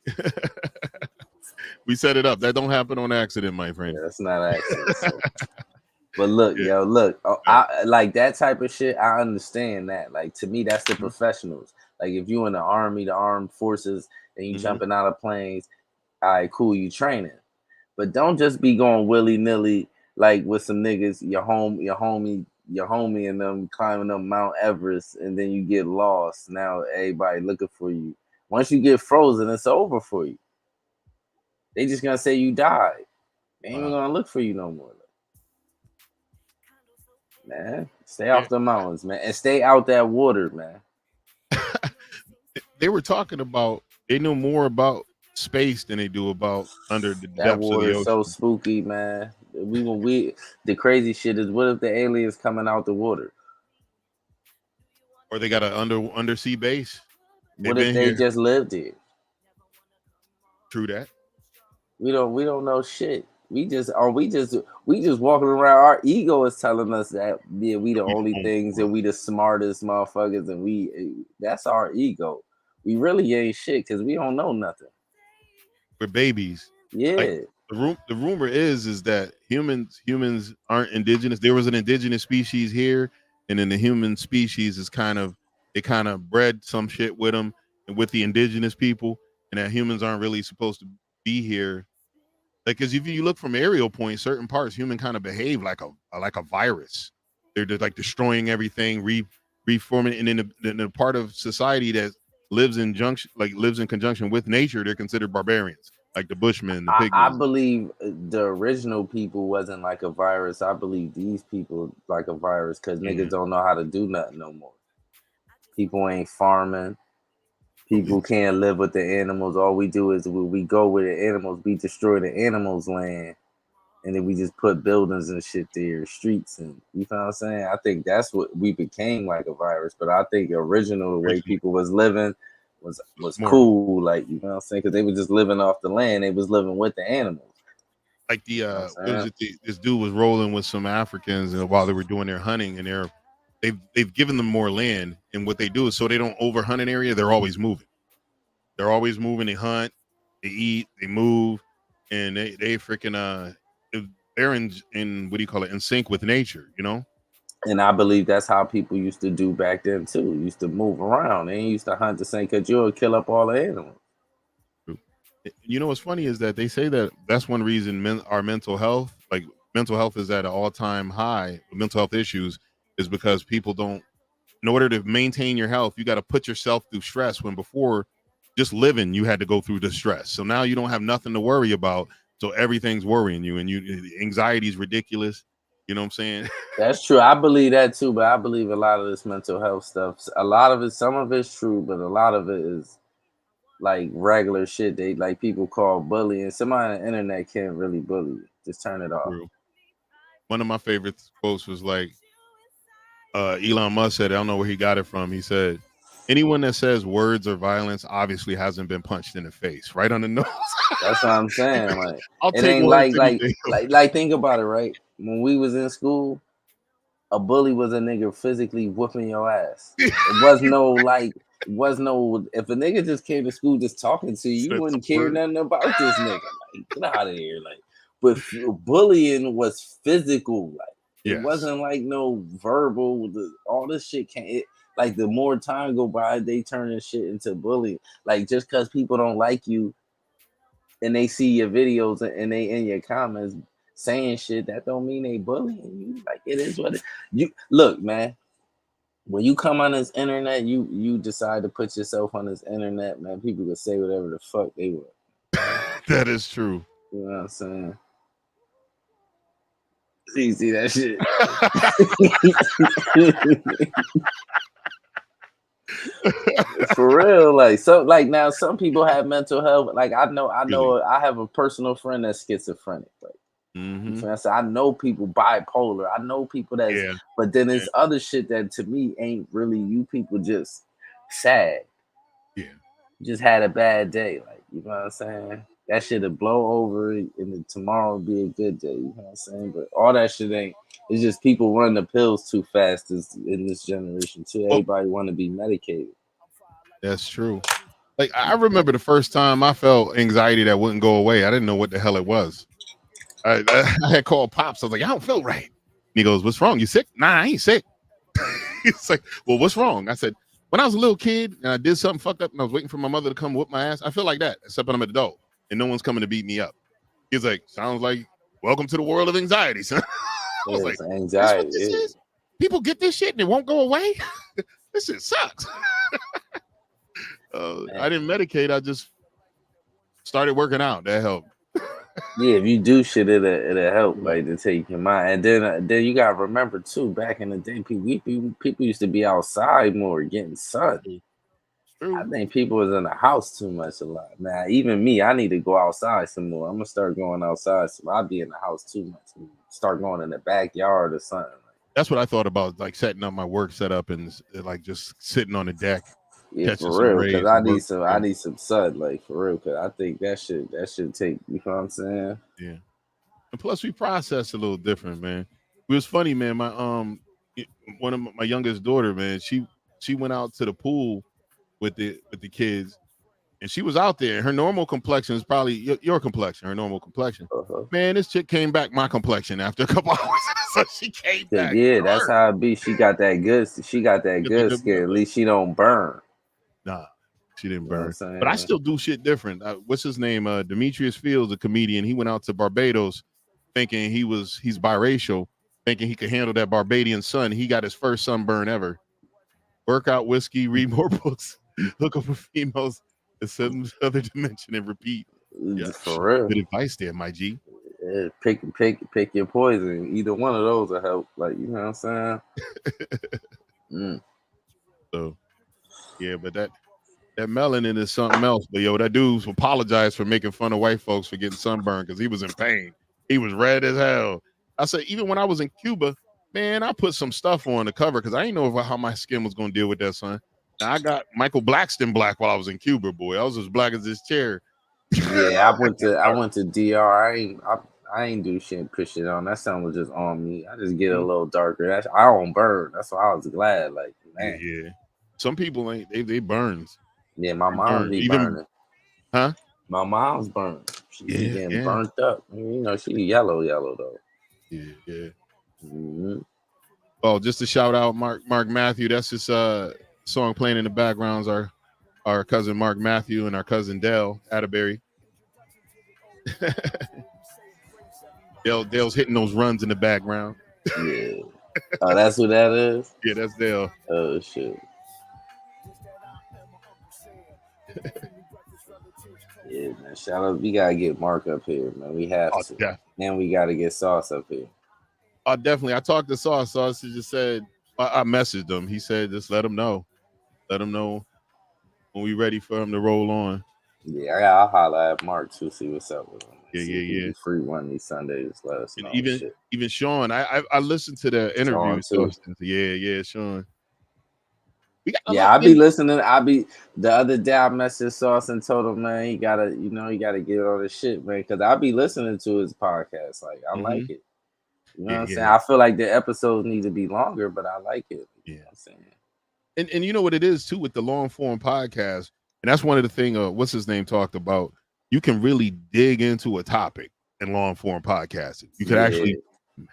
We set it up. That don't happen on accident, my friend. Yeah, that's not an accident. So. But look, Yeah. look, I like that type of shit. I understand that. Like to me, that's the professionals. Like if you in the army, the armed forces, and you jumping out of planes, all right, cool, you training. But don't just be going willy nilly like with some niggas, your homie, and them climbing up Mount Everest, and then you get lost. Now everybody looking for you. Once you get frozen, it's over for you. They just gonna say you died. They ain't even gonna look for you no more. Man, stay off the mountains, man, and stay out that water, man. They were talking about they know more about space than they do about under the That depths of water the is ocean. so spooky, man. The crazy shit is, what if the aliens coming out the water? Or they got an undersea base. What if they just lived here? True that. We don't know shit. We just walking around. Our ego is telling us that we the only things and we the smartest motherfuckers, and that's our ego. We really ain't shit because we don't know nothing. We're babies. Yeah. Like, the rumor is that humans aren't indigenous. There was an indigenous species here, and then the human species is kind of bred some shit with them and with the indigenous people, and that humans aren't really supposed to be here. Like, because if you look from aerial point, certain parts human kind of behave like a virus. They're just like destroying everything, reforming, and then the part of society that lives in conjunction with nature, they're considered barbarians, like the Bushmen, the Pygmies. I believe the original people wasn't like a virus. I believe these people like a virus because niggas don't know how to do nothing no more. People ain't farming. People can't live with the animals. All we do is we go with the animals. We destroy the animals' land, and then we just put buildings and shit there, streets, and you know what I'm saying. I think that's what we became, like a virus. But I think original the way people was living was cool, like, you know what I'm saying, because they were just living off the land. They was living with the animals. Like this dude was rolling with some Africans while they were doing their hunting, and they've given them more land, and what they do is so they don't overhunt an area. They're always moving. They hunt, they eat, they move, and they freaking they're in what do you call it, in sync with nature, you know. And I believe that's how people used to do back then too. Used to move around. They used to hunt the same because you'll kill up all the animals. You know what's funny is that they say that that's one reason our mental health is at an all-time high. Mental health issues is because people don't. In order to maintain your health, you got to put yourself through stress. When before, just living, you had to go through the stress. So now you don't have nothing to worry about. So everything's worrying you, and anxiety is ridiculous. You know what I'm saying? That's true. I believe that too, but I believe a lot of this mental health stuff. A lot of it, some of it's true, but a lot of it is like regular shit. They like people call bullying. Somebody on the internet can't really bully you. Just turn it off. True. One of my favorite quotes was like, Elon Musk said, I don't know where he got it from. He said, anyone that says words or violence obviously hasn't been punched in the face, right on the nose. That's what I'm saying. Like, I'll it take ain't words like think about it, right? When we was in school, a bully was a nigga physically whooping your ass. It was no if a nigga just came to school just talking to you, you wouldn't care nothing about this nigga. Like, get out of here. Like, but bullying was physical. Like, it wasn't like no verbal. All this shit can't. Like, the more time go by, they turn this shit into bullying. Like, just because people don't like you and they see your videos and they in your comments saying shit, that don't mean they bullying you. Like, it is what you look, man. When you come on this internet, you decide to put yourself on this internet, man. People can say whatever the fuck they want. That is true. You know what I'm saying? You see that shit? For real, like, so, like, now some people have mental health. Like, I know, I have a personal friend that's schizophrenic. Like, so I know people bipolar. I know people but then there's other shit that to me ain't really you people just sad. Yeah, just had a bad day. Like, you know what I'm saying? That shit'll blow over, and then tomorrow will be a good day. You know what I'm saying? But all that shit ain't. It's just people run the pills too fast in this generation too. Everybody want to be medicated. That's true. Like I remember the first time I felt anxiety that wouldn't go away. I didn't know what the hell it was. I had called Pops. I was like, I don't feel right. And he goes, "What's wrong? You sick?" Nah, I ain't sick. It's like, well, what's wrong? I said, when I was a little kid and I did something fucked up and I was waiting for my mother to come whoop my ass, I feel like that, except when I'm an adult and no one's coming to beat me up. He's like, sounds like welcome to the world of anxiety, son. I was like, anxiety. that's what this is? People get this shit and it won't go away? This shit sucks. I didn't medicate. I just started working out. That helped. Yeah, if you do shit, it'll help, like, to take your mind. And then you gotta remember too, back in the day, people used to be outside more, getting sun. I think people was in the house too much a lot. Now, even me, I need to go outside some more. I'm gonna start going outside. So I'll be in the house too much. Start going in the backyard or something. That's what I thought about, like setting up my work setup and like just sitting on the deck. Yeah, for real. Because I need some sun, like for real. Because I think that should take. You know what I'm saying? Yeah. And plus, we process a little different, man. It was funny, man. My one of my youngest daughter, man. She went out to the pool with the kids, and she was out there. Her normal complexion is probably your complexion. Her normal complexion. Man, this chick came back my complexion after a couple hours. So she came back. Yeah, that's how it be. She got that good. She got that good skin. At least she don't burn. Nah, she didn't burn. But I still do shit different. What's his name? Demetrius Fields, a comedian. He went out to Barbados thinking he's biracial, thinking he could handle that Barbadian sun. He got his first sunburn ever. Work out whiskey, read more books, look up for females, ascend to other dimension, and repeat. Yeah, for real. Good advice there, my G. Yeah, pick your poison. Either one of those will help. Like, you know what I'm saying? So, yeah, but that melanin is something else. But yo, that dude apologized for making fun of white folks for getting sunburned because he was in pain. He was red as hell. I said, even when I was in Cuba, man, I put some stuff on the cover because I didn't know how my skin was going to deal with that sun. Now, I got Michael Blackston black while I was in Cuba, boy. I was as black as this chair. Yeah, I went to DR. I ain't do shit, push it on. That sun was just on me. I just get a little darker. I don't burn. That's why I was glad. Like, man. Yeah. Some people ain't. They burns. Yeah, my mom be burning. Huh? My mom's burned. She be getting burnt up. You know, she yellow though. Yeah. Mm-hmm. Oh, just to shout out Mark Matthew. That's his song playing in the backgrounds. Our cousin Mark Matthew and our cousin Dale Atterbury. Dale's hitting those runs in the background. Yeah. Oh, that's who that is? Yeah, that's Dale. Oh, shit. Yeah, man. Shout out. We got to get Mark up here, man. We have to. Yeah. And we got to get Sauce up here. Oh, definitely. I talked to Sauce. Sauce just said, I messaged him. He said, just let him know. Let him know when we ready for him to roll on. Yeah, I'll holler at Mark to see what's up with him. Yeah. Free one of these Sundays. Let us know. Even Sean, I listened to the interview. Yeah, Sean. I be listening. The other day I messaged Sauce and told him, man, he gotta get all this shit, man, because I be listening to his podcast. Like, I like it. You know what I'm saying? I feel like the episodes need to be longer, but I like it. You know what I'm saying? And you know what it is too with the long form podcast, and that's one of the things what's his name talked about. You can really dig into a topic in long form podcasting. You can actually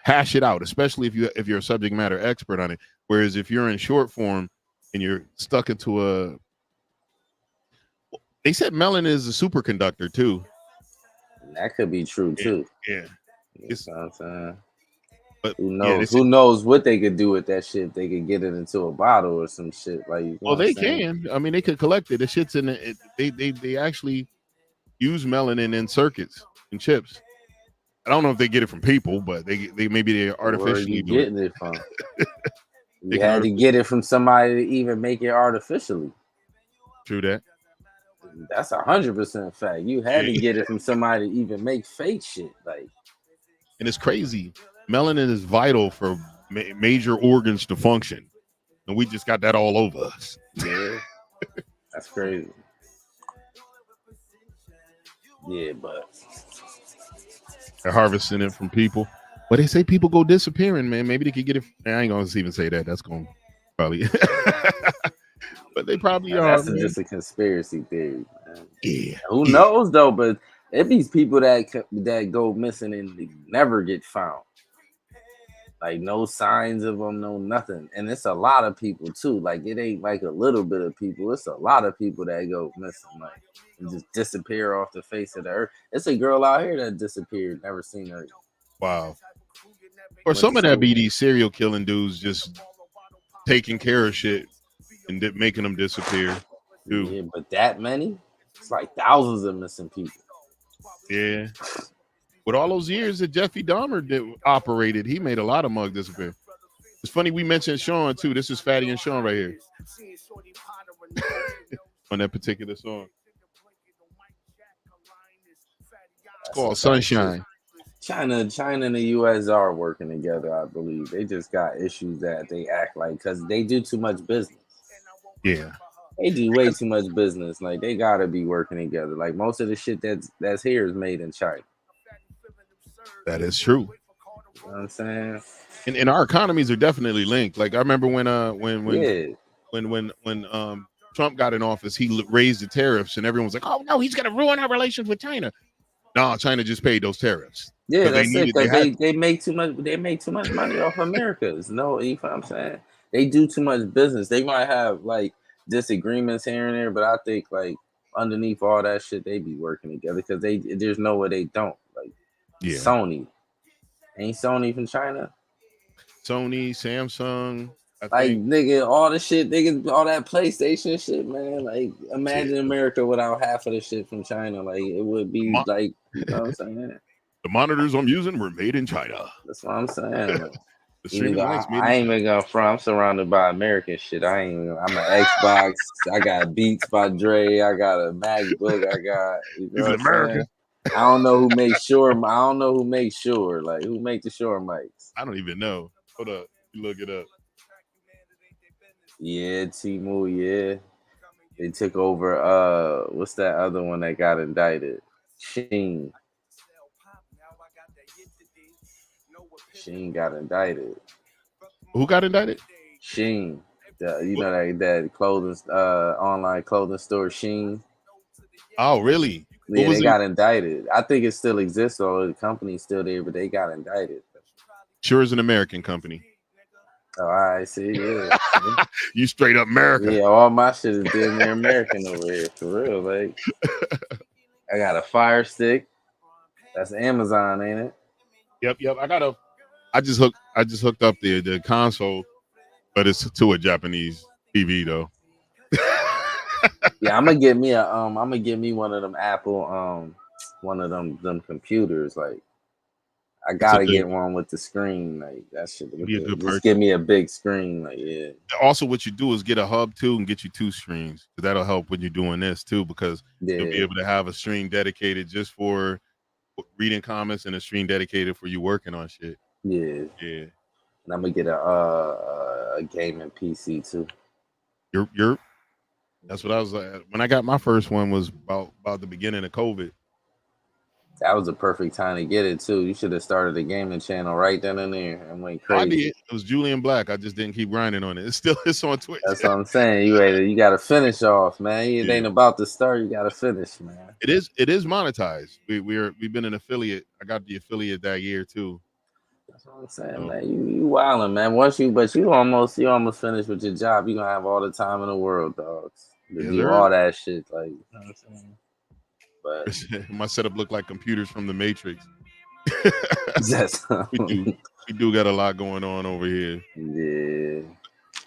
hash it out, especially if you're a subject matter expert on it. Whereas if you're in short form and you're stuck into they said melanin is a superconductor too. That could be true too. Yeah. You know what I'm saying? But who knows? Who knows what they could do with that shit? They could get it into a bottle or some shit. Like, you know they can. I mean, they could collect it. The shit's in it. They actually use melanin in circuits and chips. I don't know if they get it from people, but they maybe they artificially getting it from. You had to get it from somebody to even make it artificially. True that. That's 100% fact. You had to get it from somebody to even make fake shit. Like, and it's crazy. Melanin is vital for major organs to function, and we just got that all over us. Yeah, that's crazy. Yeah, but they're harvesting it from people. But they say people go disappearing, man. Maybe they could get it. I ain't gonna even say that. That's gonna probably. But They probably Now, are, that's man. just a conspiracy theory, man. Yeah. Who Yeah. knows though? But it be people that go missing and they never get found. Like no signs of them, no nothing. And it's a lot of people too. Like it ain't like a little bit of people. It's a lot of people that go missing, like and just disappear off the face of the earth. It's a girl out here that disappeared, never seen her. Wow. Or Went to some of that school. be these serial killing dudes just taking care of shit and making them disappear too. Yeah, but that many? It's like thousands of missing people. Yeah. With all those years that Jeffrey Dahmer operated, he made a lot of mugs disappear. It's funny we mentioned Sean too. This is Fatty and Sean right here on that particular song. It's called Sunshine. China and the U.S. are working together, I believe. They just got issues that they act like because they do too much business. Yeah. They do way too much business. Like they gotta be working together. Like most of the shit that's here is made in China. That is true. You know what I'm saying? And our economies are definitely linked. Like I remember when Trump got in office, he raised the tariffs, and everyone was like, "Oh no, he's gonna ruin our relations with China." No, China just paid those tariffs. Yeah, that's it. Because they make too much. They make too much money off Americans. No, you know what I'm saying? They do too much business. They might have like disagreements here and there, but I think like underneath all that shit, they be working together because there's no way they don't. Like Sony, ain't Sony from China? Sony, Samsung. Like nigga, all the shit, nigga, all that PlayStation shit, man. Like, imagine America without half of the shit from China. Like, it would be like, you know what I'm saying? The monitors I'm using were made in China. That's what I'm saying. Like, the streaming lights I ain't even gonna front. I'm surrounded by American shit. I'm an Xbox. I got Beats by Dre. I got a MacBook. I got, you know what I'm saying? I don't know who makes Shure. I don't know who makes Shure. Like, who make the Shure mics? I don't even know. Hold up, you look it up. Yeah, Temu, yeah. They took over what's that other one that got indicted? Sheen got indicted. Who got indicted? Sheen. You know that clothing online clothing store Sheen. Oh, really? Yeah, they got indicted. I think it still exists, or the company's still there, but they got indicted. Sure is an American company. Oh, I see. Yeah, you straight up American. Yeah, all my shit is damn near American over here, for real. Like, I got a Fire Stick. That's Amazon, ain't it? Yep. I just hooked up the console, but it's to a Japanese TV though. Yeah, I'm gonna get me one of them Apple one of them computers. Like, I gotta get one with the screen. Like, that shit. Just give me a big screen. Like, yeah. Also, what you do is get a hub too and get you 2 screens. That'll help when you're doing this too, because you'll be able to have a screen dedicated just for reading comments and a screen dedicated for you working on shit. Yeah. And I'm gonna get a gaming PC too. You're that's what I was like. When I got my first one was about the beginning of COVID. That was the perfect time to get it too. You should have started a gaming channel right then and there and went crazy. I did. It was Julian Black. I just didn't keep grinding on it. It's on Twitch. That's what I'm saying. You got to finish off, man. It ain't about to start. You got to finish, man. It is monetized. We've been an affiliate. I got the affiliate that year too. That's what I'm saying, man. You wildin', man. You almost finished with your job. You gonna have all the time in the world, dogs. To do all that shit, like, you know what I'm saying. But my setup looked like computers from the Matrix. we do got a lot going on over here. Yeah.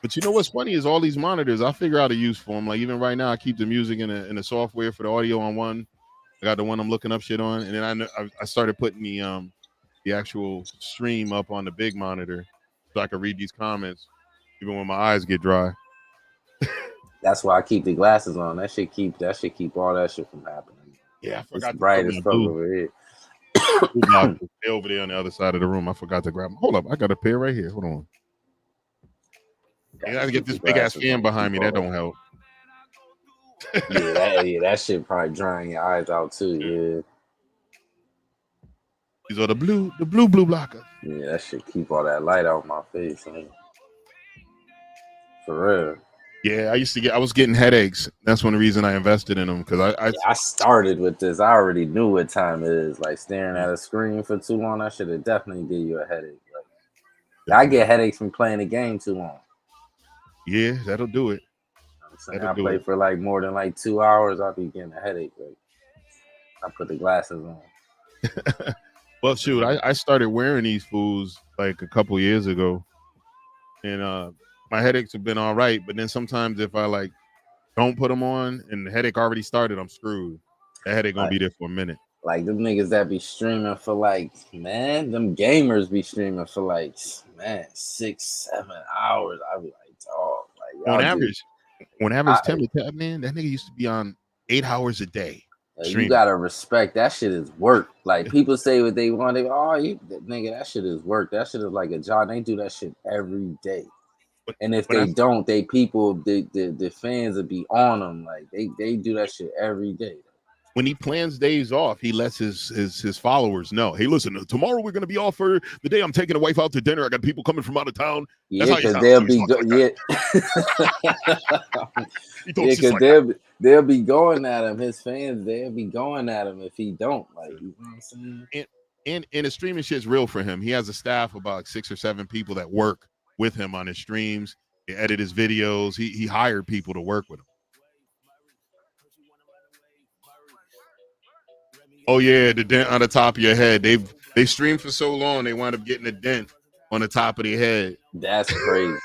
But you know what's funny is all these monitors, I figure out a use for them. Like even right now, I keep the music in the software for the audio on one. I got the one I'm looking up shit on, and then I started putting the actual stream up on the big monitor so I can read these comments even when my eyes get dry. That's why I keep the glasses on. That should keep all that shit from happening. Yeah, I forgot. It's bright as fuck over here. They're over there on the other side of the room. I forgot to grab them. Hold up, I got a pair right here. Hold on. I gotta get this big ass fan behind me. That don't help. that shit probably drying your eyes out too. Yeah. These are the blue blockers. Yeah, that should keep all that light out my face. Man. For real. Yeah, I was getting headaches. That's one reason I invested in them because I started with this. I already knew what time it is. Like staring at a screen for too long, that should have definitely give you a headache. Like, I get headaches from playing the game too long. Yeah, that'll do it. I'm saying I play for like more than like 2 hours, I'll be getting a headache. Like, I put the glasses on. Well, shoot, I started wearing these fools like a couple years ago, and my headaches have been all right. But then sometimes if I like don't put them on and the headache already started, I'm screwed. The headache gonna be there for a minute. Like them niggas that be streaming for like, man, them gamers be streaming for like, man, 6-7 hours. I be like, dog, like On average, 10 to 10, man, that nigga used to be on 8 hours a day. You gotta respect that shit is work. Like people say what they want, nigga, that shit is work. That shit is like a job. They do that shit every day. And if they don't, the fans will be on them. Like they do that shit every day. When he plans days off, he lets his followers know. Hey, listen, tomorrow we're gonna be off for the day. I'm taking the wife out to dinner. I got people coming from out of town. Yeah, because they'll be they'll be going at him. His fans, they'll be going at him if he don't. Like, you know what I'm saying? And the streaming shit's real for him. He has a staff of about 6 or 7 people that work with him on his streams. They edit his videos. He hired people to work with him. Oh yeah, the dent on the top of your head. They streamed for so long they wind up getting a dent on the top of their head. That's crazy.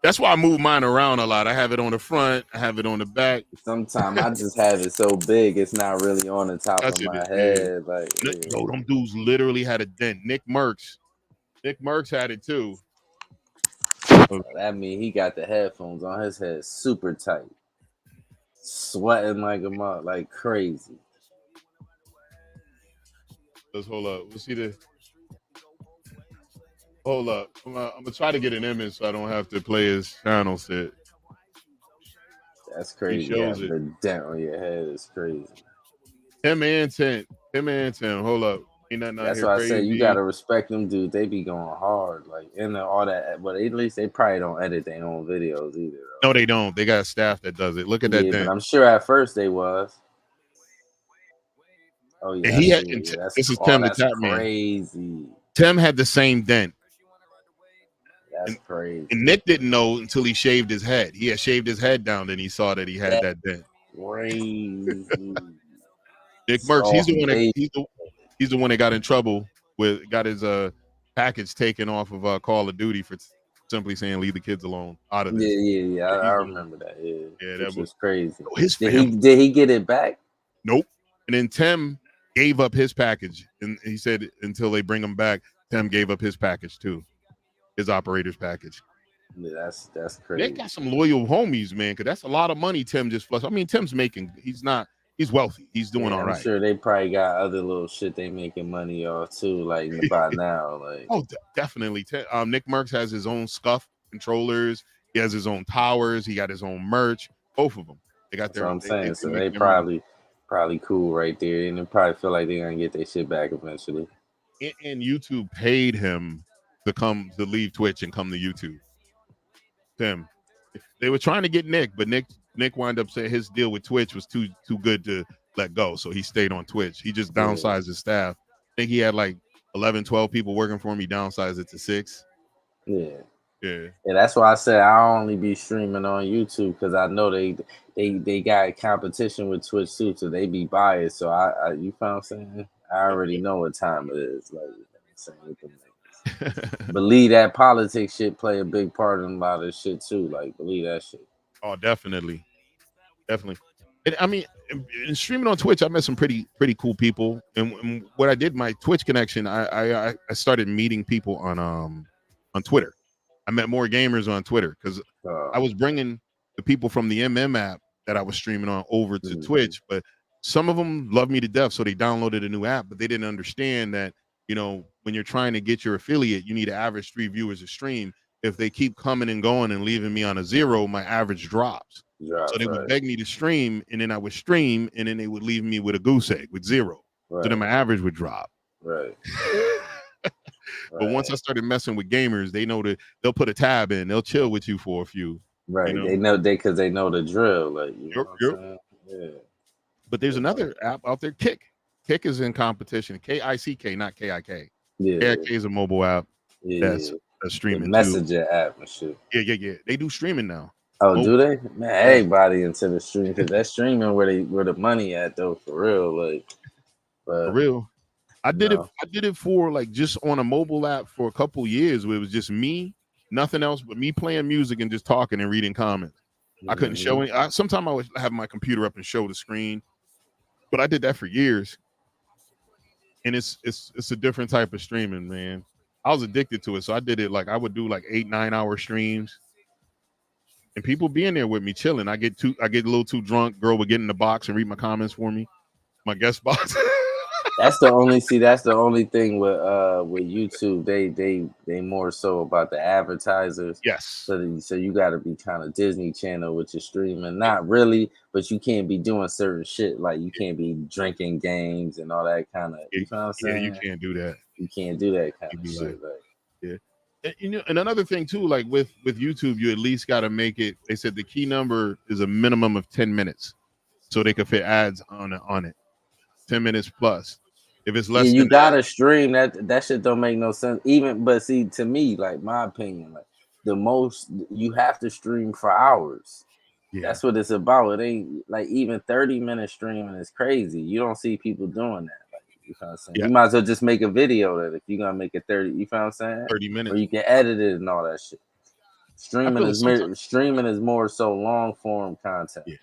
That's why I move mine around a lot. I have it on the front. I have it on the back. Sometimes I just have it so big it's not really on the top of my head. Like, yo, them dudes literally had a dent. Nick Merckx had it too. That mean he got the headphones on his head super tight, sweating like crazy. Let's hold up. We'll see the. Hold up. I'm gonna try to get an image so I don't have to play his channel set. That's crazy. Yeah, the dent on your head is crazy. Tim and Tim. Hold up. That's why I say you gotta respect them, dude. They be going hard, like in all that. But at least they probably don't edit their own videos either. Though. No, they don't. They got a staff that does it. Look at that dent. But I'm sure at first they was. Oh yeah, and this is Tim the Tap Man. Crazy. Tim had the same dent. That's crazy. And Nick didn't know until he shaved his head. He had shaved his head down, then he saw that he had that dent. Crazy. Nick Merckx, he's the one that got in trouble with, got his package taken off of Call of Duty for simply saying leave the kids alone out of this. Yeah. I remember that. Yeah, that was crazy. Did he get it back? Nope. And then Tim gave up his package, and he said until they bring him back, Tim gave up his package too, his operator's package. Yeah, that's crazy. They got some loyal homies, man, because that's a lot of money Tim just flushed. I mean, Tim's making, he's wealthy. He's doing all right. I'm sure they probably got other little shit they making money off too, like by now. Like, oh, definitely. Nick Merckx has his own SCUF controllers. He has his own towers. He got his own merch. Both of them. They got their. That's what I'm saying. So they probably cool right there, and they probably feel like they're gonna get their shit back eventually. And YouTube paid him to leave Twitch and come to YouTube. Tim, they were trying to get Nick, but Nick wound up saying his deal with Twitch was too good to let go, so he stayed on Twitch. He just downsized his staff. I think he had like 11, 12 people working for him. He downsized it to 6. Yeah. That's why I said I only be streaming on YouTube because I know they got competition with Twitch too, so they be biased. So I you know what I'm saying? I already know what time it is. Like, believe that politics shit play a big part in a lot of this shit too. Like, believe that shit. Oh, definitely. I mean, in streaming on Twitch, I met some pretty cool people. And what I did, my Twitch connection, I started meeting people on Twitter. I met more gamers on Twitter because I was bringing the people from the MM app that I was streaming on over to Twitch, but some of them love me to death, so they downloaded a new app, but they didn't understand that, you know, when you're trying to get your affiliate, you need to average 3 viewers a stream. If they keep coming and going and leaving me on a 0, my average drops. So they would beg me to stream, and then I would stream, and then they would leave me with a goose egg with 0. So then my average would drop. Right. But once I started messing with gamers, they know that they'll put a tab in, they'll chill with you for a few. Right. You know, They know because they know the drill. Like, you know Yep, what I'm yep. saying? Yeah. But there's You know? another app out there, Kick. Kick is in competition. KICK, not KIK. Yeah. KIK is a mobile app that's Yeah. The streaming too. messenger app and shit. Yeah. They do streaming now. Oh, Mobile. do they? Man, Yeah. everybody into the stream because that's streaming where the money at though, for real. Like, For but real. I did it. no. I did it for like just on a mobile app for a couple years where it was just me, nothing else but me playing music and just talking and reading comments. I couldn't show any. Sometimes I would have my computer up and show the screen, but I did that for years. And it's a different type of streaming, man. I was addicted to it, so I did it like I would do like 8-9 hour streams, and people being there with me chilling. I get a little too drunk. Girl would get in the box and read my comments for me, my guest box. That's the only thing with YouTube. They more so about the advertisers. Yes. So you got to be kind of Disney Channel with your streaming. Not really, but you can't be doing certain shit like you can't be drinking games and all that kind of. You know what I'm saying? Yeah, you can't do that. You can't do that kind of be shit. Yeah. And another thing too, like with YouTube, you at least got to make it. They said the key number is a minimum of 10 minutes, so they could fit ads on it. 10 minutes plus. If it's less, you than gotta that, stream that shit don't make no sense. Even but see, to me, like my opinion, like the most you have to stream for hours. yeah, That's what it's about. It ain't like even 30-minute streaming is crazy. You don't see people doing that. Like, you know what I'm saying? Yeah. You might as well just make a video that if you're gonna make it 30, you know what I'm saying? 30 minutes. Or you can edit it and all that shit. Streaming is more so long form content. Yeah.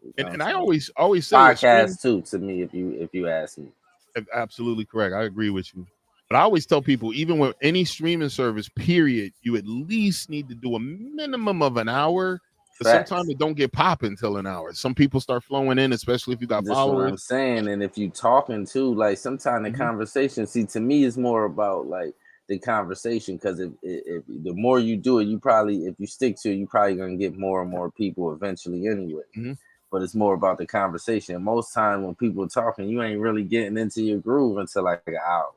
Like, you know and I always say podcast too, to me, if you ask me. Absolutely correct. I agree with you. But I always tell people, even with any streaming service, period, you at least need to do a minimum of an hour. Sometimes it don't get popping until an hour. Some people start flowing in, especially if you got followers. What I'm saying, and if you talking too, like sometimes the conversation. See, to me, it's more about like the conversation because if the more you do it, you probably if you stick to it, you probably gonna get more and more people eventually anyway. But it's more about the conversation. Most time when people are talking, you ain't really getting into your groove until like an hour.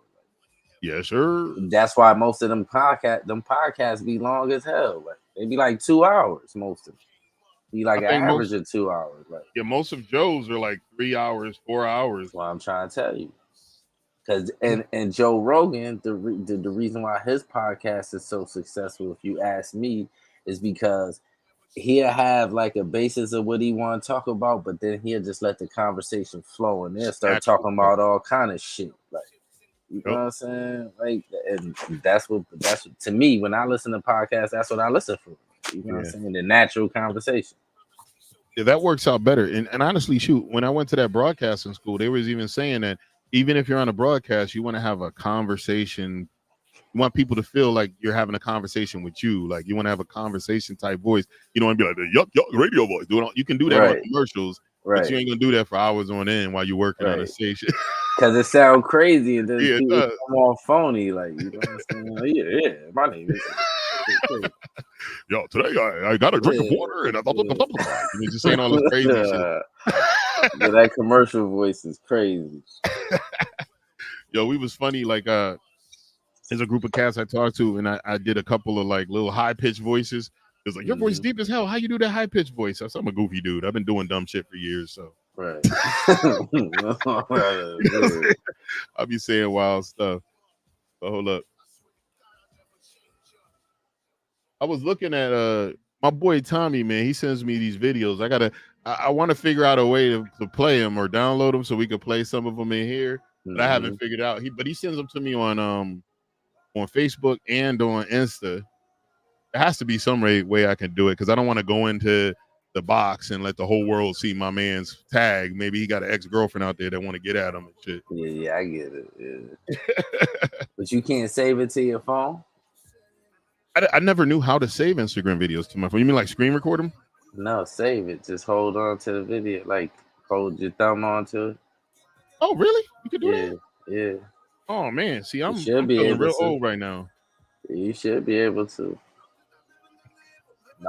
Yes, sir. That's why most of them podcasts be long as hell. Like they be like 2 hours. Most of them be like an average of 2 hours. Like most of Joe's are like 3 hours, 4 hours. That's what I'm trying to tell you. Because and Joe Rogan, the reason why his podcast is so successful, if you ask me, is because he'll have like a basis of what he want to talk about, but then he'll just let the conversation flow and they'll start talking about all kind of shit. Like, you know what I'm saying? Like, and that's what to me, when I listen to podcasts, that's what I listen for. You know what I'm saying? The natural conversation. Yeah, that works out better. And honestly, shoot, when I went to that broadcasting school, they was even saying that even if you're on a broadcast, you want to have a conversation. You want people to feel like you're having a conversation with you. Like you want to have a conversation type voice. You don't want to be like, yup, radio voice. You can do that on commercials, but you ain't going to do that for hours on end while you're working on a station. Because it sounds crazy and then people come on phony. Like, you know what I'm saying? Like, my name is... Yo, today I got a drink of water and you just saying all this crazy shit. Yeah, that commercial voice is crazy. Yo, we was funny. Like, there's a group of cats I talked to, and I did a couple of like little high pitched voices. It was like, your voice deep as hell. How you do that high pitched voice? I'm a goofy dude. I've been doing dumb shit for years, so right. I'll be saying wild stuff. But hold up. I was looking at my boy Tommy, man. He sends me these videos. I want to figure out a way to play them or download them so we could play some of them in here. But I haven't figured out. But he sends them to me on Facebook and on Insta. There has to be some way I can do it because I don't want to go into the box and let the whole world see my man's tag. Maybe he got an ex-girlfriend out there that want to get at him and shit. Yeah, I get it. Yeah. But you can't save it to your phone? I never knew how to save Instagram videos to my phone. You mean like screen record them? No, save it. Just hold on to the video. Like, hold your thumb onto it. Oh, really? You can do that? Yeah. Oh, man. See, I'm feeling real old right now. You should be able to.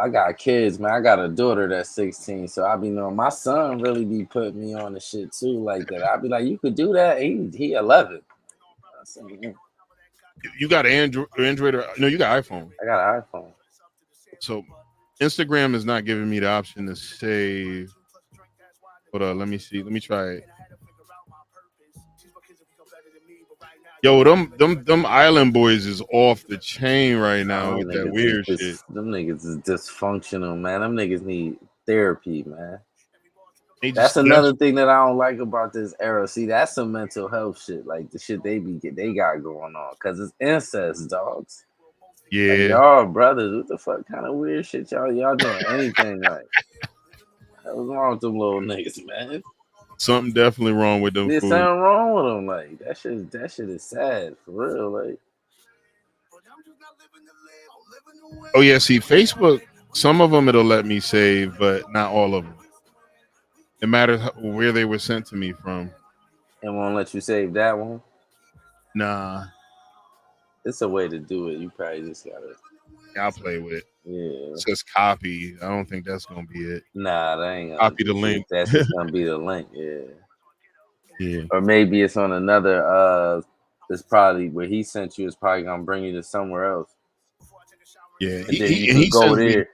I got kids, man. I got a daughter that's 16, so I be knowing my son really be putting me on the shit too, like that. I be like, you could do that. He 11. You got Android or no? You got iPhone. I got an iPhone. So Instagram is not giving me the option to save. Hold on, let me see. Let me try it. Yo, them Island Boys is off the chain right now with that weird shit. Them niggas is dysfunctional, man. Them niggas need therapy, man. That's another thing that I don't like about this era. See, that's some mental health shit. Like the shit they got going on, cause it's incest, dogs. Yeah, like, y'all brothers. What the fuck kind of weird shit y'all doing? Anything like? What's wrong with them little niggas, man? Something definitely wrong with them. There's something wrong with them. Like that shit is sad for real. Like, oh yeah, see, Facebook. Some of them it'll let me save, but not all of them. It matters where they were sent to me from. It won't let you save that one. Nah, it's a way to do it. You probably just gotta. I'll play with it. Yeah. It says copy. I don't think that's gonna be it. Nah, that ain't gonna copy the link. That's just gonna be the link. Yeah. Yeah. Or maybe it's on another. It's probably where he sent you. It's probably gonna bring you to somewhere else. Yeah. And then you can go there.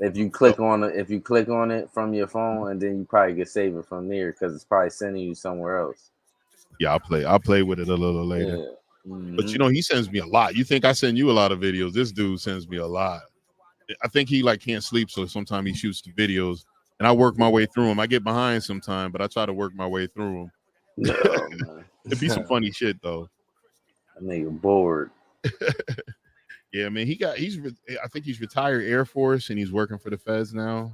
If you click on it from your phone, and then you probably can save it from there because it's probably sending you somewhere else. Yeah, I'll play with it a little later. Yeah. Mm-hmm. But you know, he sends me a lot. You think I send you a lot of videos? This dude sends me a lot. I think he like can't sleep, so sometimes he shoots the videos, and I work my way through them. I get behind sometimes, but I try to work my way through them. No, man. It'd be some funny shit though. That nigga bored. Yeah, man. I think he's retired Air Force, and he's working for the Feds now.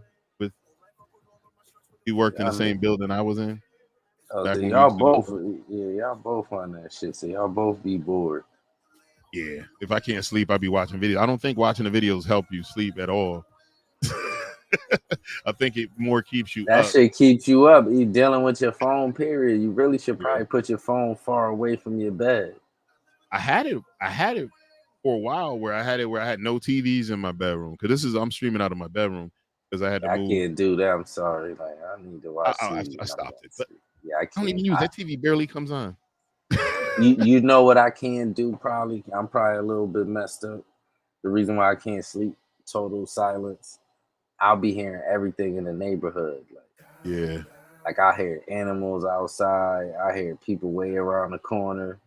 He worked in the same building I was in. Oh, so y'all both on that shit. So y'all both be bored. Yeah. If I can't sleep, I'll be watching videos. I don't think watching the videos help you sleep at all. I think it more keeps you that up. Shit keeps you up. You dealing with your phone, period. You really should probably put your phone far away from your bed. I had it for a while where I had no TVs in my bedroom. Because I'm streaming out of my bedroom because I had to move. I can't do that. I'm sorry. Like I need to watch TV. I stopped it. But yeah, I can't. I don't even use that TV barely comes on. you know what I can do probably? I'm probably a little bit messed up. The reason why I can't sleep, total silence. I'll be hearing everything in the neighborhood. Like I hear animals outside. I hear people way around the corner.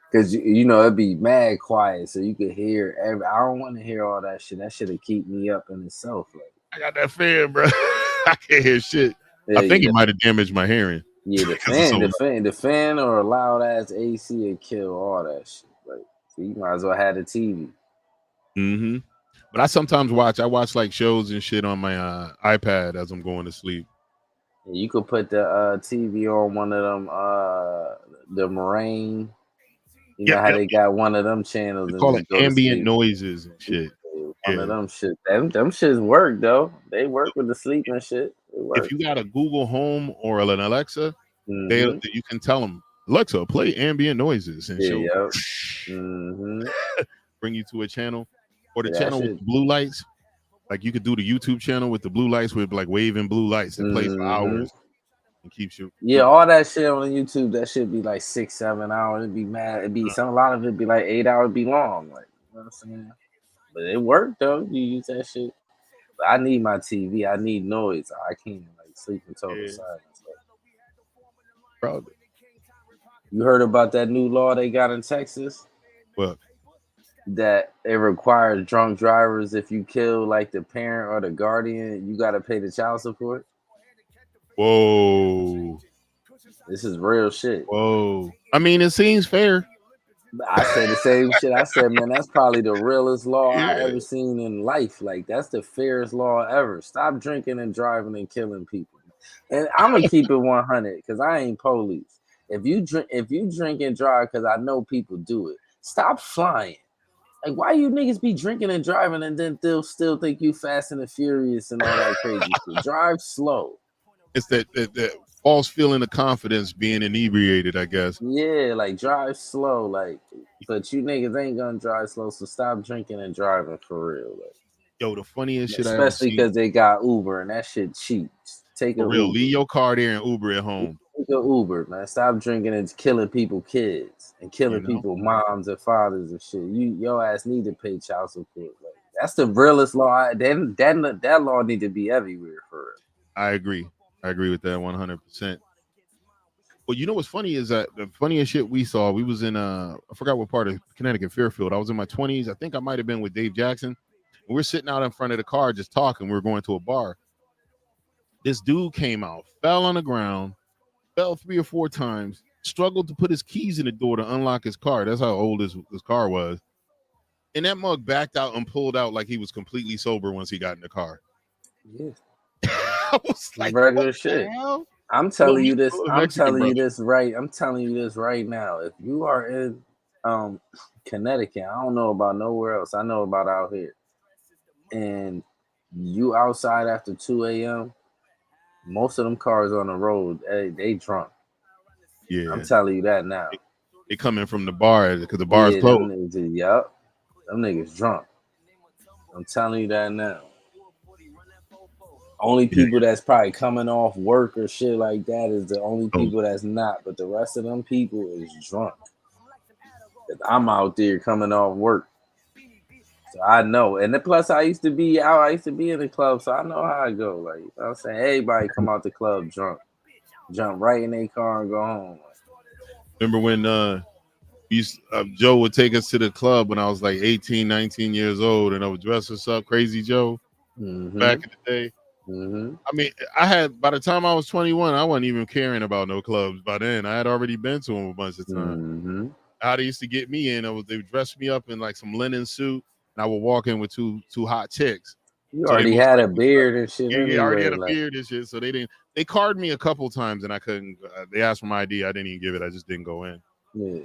Because you know it'd be mad quiet, so you could hear I don't want to hear all that shit. That shit'll keep me up in itself. Like I got that fan, bro. I can't hear shit. Yeah, I think it might have damaged my hearing. Yeah, the fan or a loud ass AC will kill all that shit. Like, so you might as well have the TV. Mm-hmm. But I sometimes watch like shows and shit on my iPad as I'm going to sleep. Yeah, you could put the TV on one of them, the Moraine. You know how they got one of them channels. They call it ambient noises and shit. One of them shit. Them shits work though. They work with the sleep and shit. If you got a Google Home or an Alexa, you can tell them, Alexa, play ambient noises, and she'll bring you to a channel. Or the channel with the blue lights. Like you could do the YouTube channel with the blue lights with like waving blue lights that plays for hours and keeps you. Yeah, all that shit on YouTube, that should be like 6-7 hours. It'd be mad. It'd be a lot of it be like 8 hours, be long. Like, you know what I'm saying? But it worked though. You use that shit. But I need my TV. I need noise. I can't like sleep in total silence. Bro, you heard about that new law they got in Texas? What? That it requires drunk drivers. If you kill like the parent or the guardian, you got to pay the child support. Whoa. This is real shit. Whoa. I mean, it seems fair. I said the same shit. I said, man, that's probably the realest law I ever seen in life. Like, that's the fairest law ever. Stop drinking and driving and killing people. And I'm gonna keep it 100 because I ain't police. If you drink and drive, because I know people do it, stop flying. Like, why you niggas be drinking and driving and then they'll still think you Fast and the Furious and all that crazy shit? Drive slow. It's that false feeling of confidence being inebriated, I guess. Yeah, like drive slow. Like, but you niggas ain't gonna drive slow, so stop drinking and driving for real. Like, yo, the funniest shit especially because they got Uber and that shit cheap. Take for real. Uber. Leave your car there and Uber at home. Take an Uber, man. Stop drinking and killing people, kids, and killing people, moms and fathers and shit. Your ass need to pay child support. Like, That's the realest law. That law need to be everywhere for real. I agree. I agree with that 100%. Well, you know what's funny is that the funniest shit we saw, we was in I forgot what part of Connecticut, Fairfield. I was in my 20s. I think I might have been with Dave Jackson. And we're sitting out in front of the car just talking. We were going to a bar. This dude came out, fell on the ground, fell 3 or 4 times, struggled to put his keys in the door to unlock his car. That's how old his car was. And that mug backed out and pulled out like he was completely sober once he got in the car. Yeah. I was like, regular shit. I'm telling you this. I'm telling you this right now. If you are in Connecticut, I don't know about nowhere else. I know about out here. And you outside after 2 a.m., most of them cars on the road, they drunk. Yeah. I'm telling you that now. They come in from the bar because the bar is closed. Yup. Them niggas drunk. I'm telling you that now. Only people that's probably coming off work or shit like that is the only people that's not. But the rest of them people is drunk. I'm out there coming off work. So I know. And then plus I used to be out. I used to be in the club. So I know how I go. Like, you know what I'm saying? Everybody come out the club drunk. Jump right in their car and go home. Remember when Joe would take us to the club when I was like 18, 19 years old, and I would dress us up, Crazy Joe, back in the day. Mm-hmm. I mean, by the time I was 21, I wasn't even caring about no clubs. By then, I had already been to them a bunch of times. Mm-hmm. How they used to get me in, they would dress me up in like some linen suit, and I would walk in with two hot chicks. You already had a beard and shit. Yeah, I already had a beard and shit. So they carded me a couple times, and I couldn't. They asked for my ID. I didn't even give it. I just didn't go in. Yeah.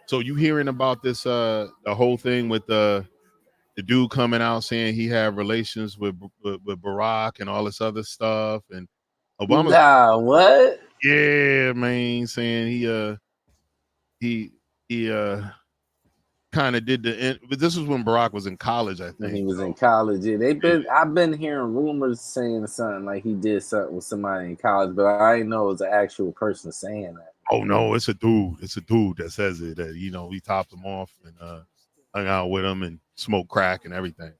So you hearing about this the whole thing with the dude coming out saying he had relations with Barack and all this other stuff, and Obama? Nah, what? Yeah, man, saying he kind of did but this was when Barack was in college, I think. He was in college. Yeah, I've been hearing rumors saying something like he did something with somebody in college, but I didn't know it was an actual person saying that. Oh no, it's a dude. It's a dude that says it. That he topped him off and hung out with him and smoked crack and everything.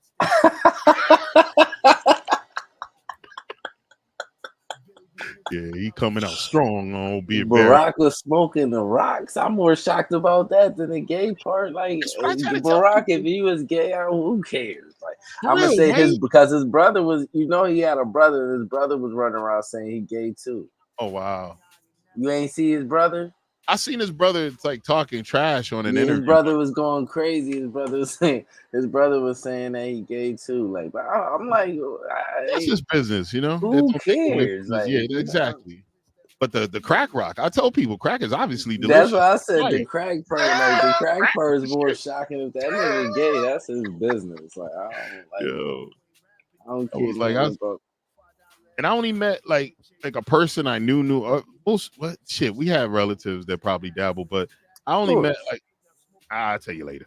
Yeah, he coming out strong on Barack was smoking the rocks. I'm more shocked about that than the gay part. Like Barack, if he was gay, who cares? Like I'm gonna say because his brother was, he had a brother. His brother was running around saying he gay too. Oh wow. You ain't see his brother? I seen his brother like talking trash on an interview. His brother was going crazy. His brother was saying that he gay too. Like, but I'm like, that's his business, Who cares? Like, yeah, exactly. But the crack rock, I tell people, crack is obviously That's delicious. why I said the crack part. Like the crack part is more shocking. If that nigga gay, that's his business. Like I don't care. And I only met like a person I knew. Shit, we have relatives that probably dabble, but I only met like I'll tell you later.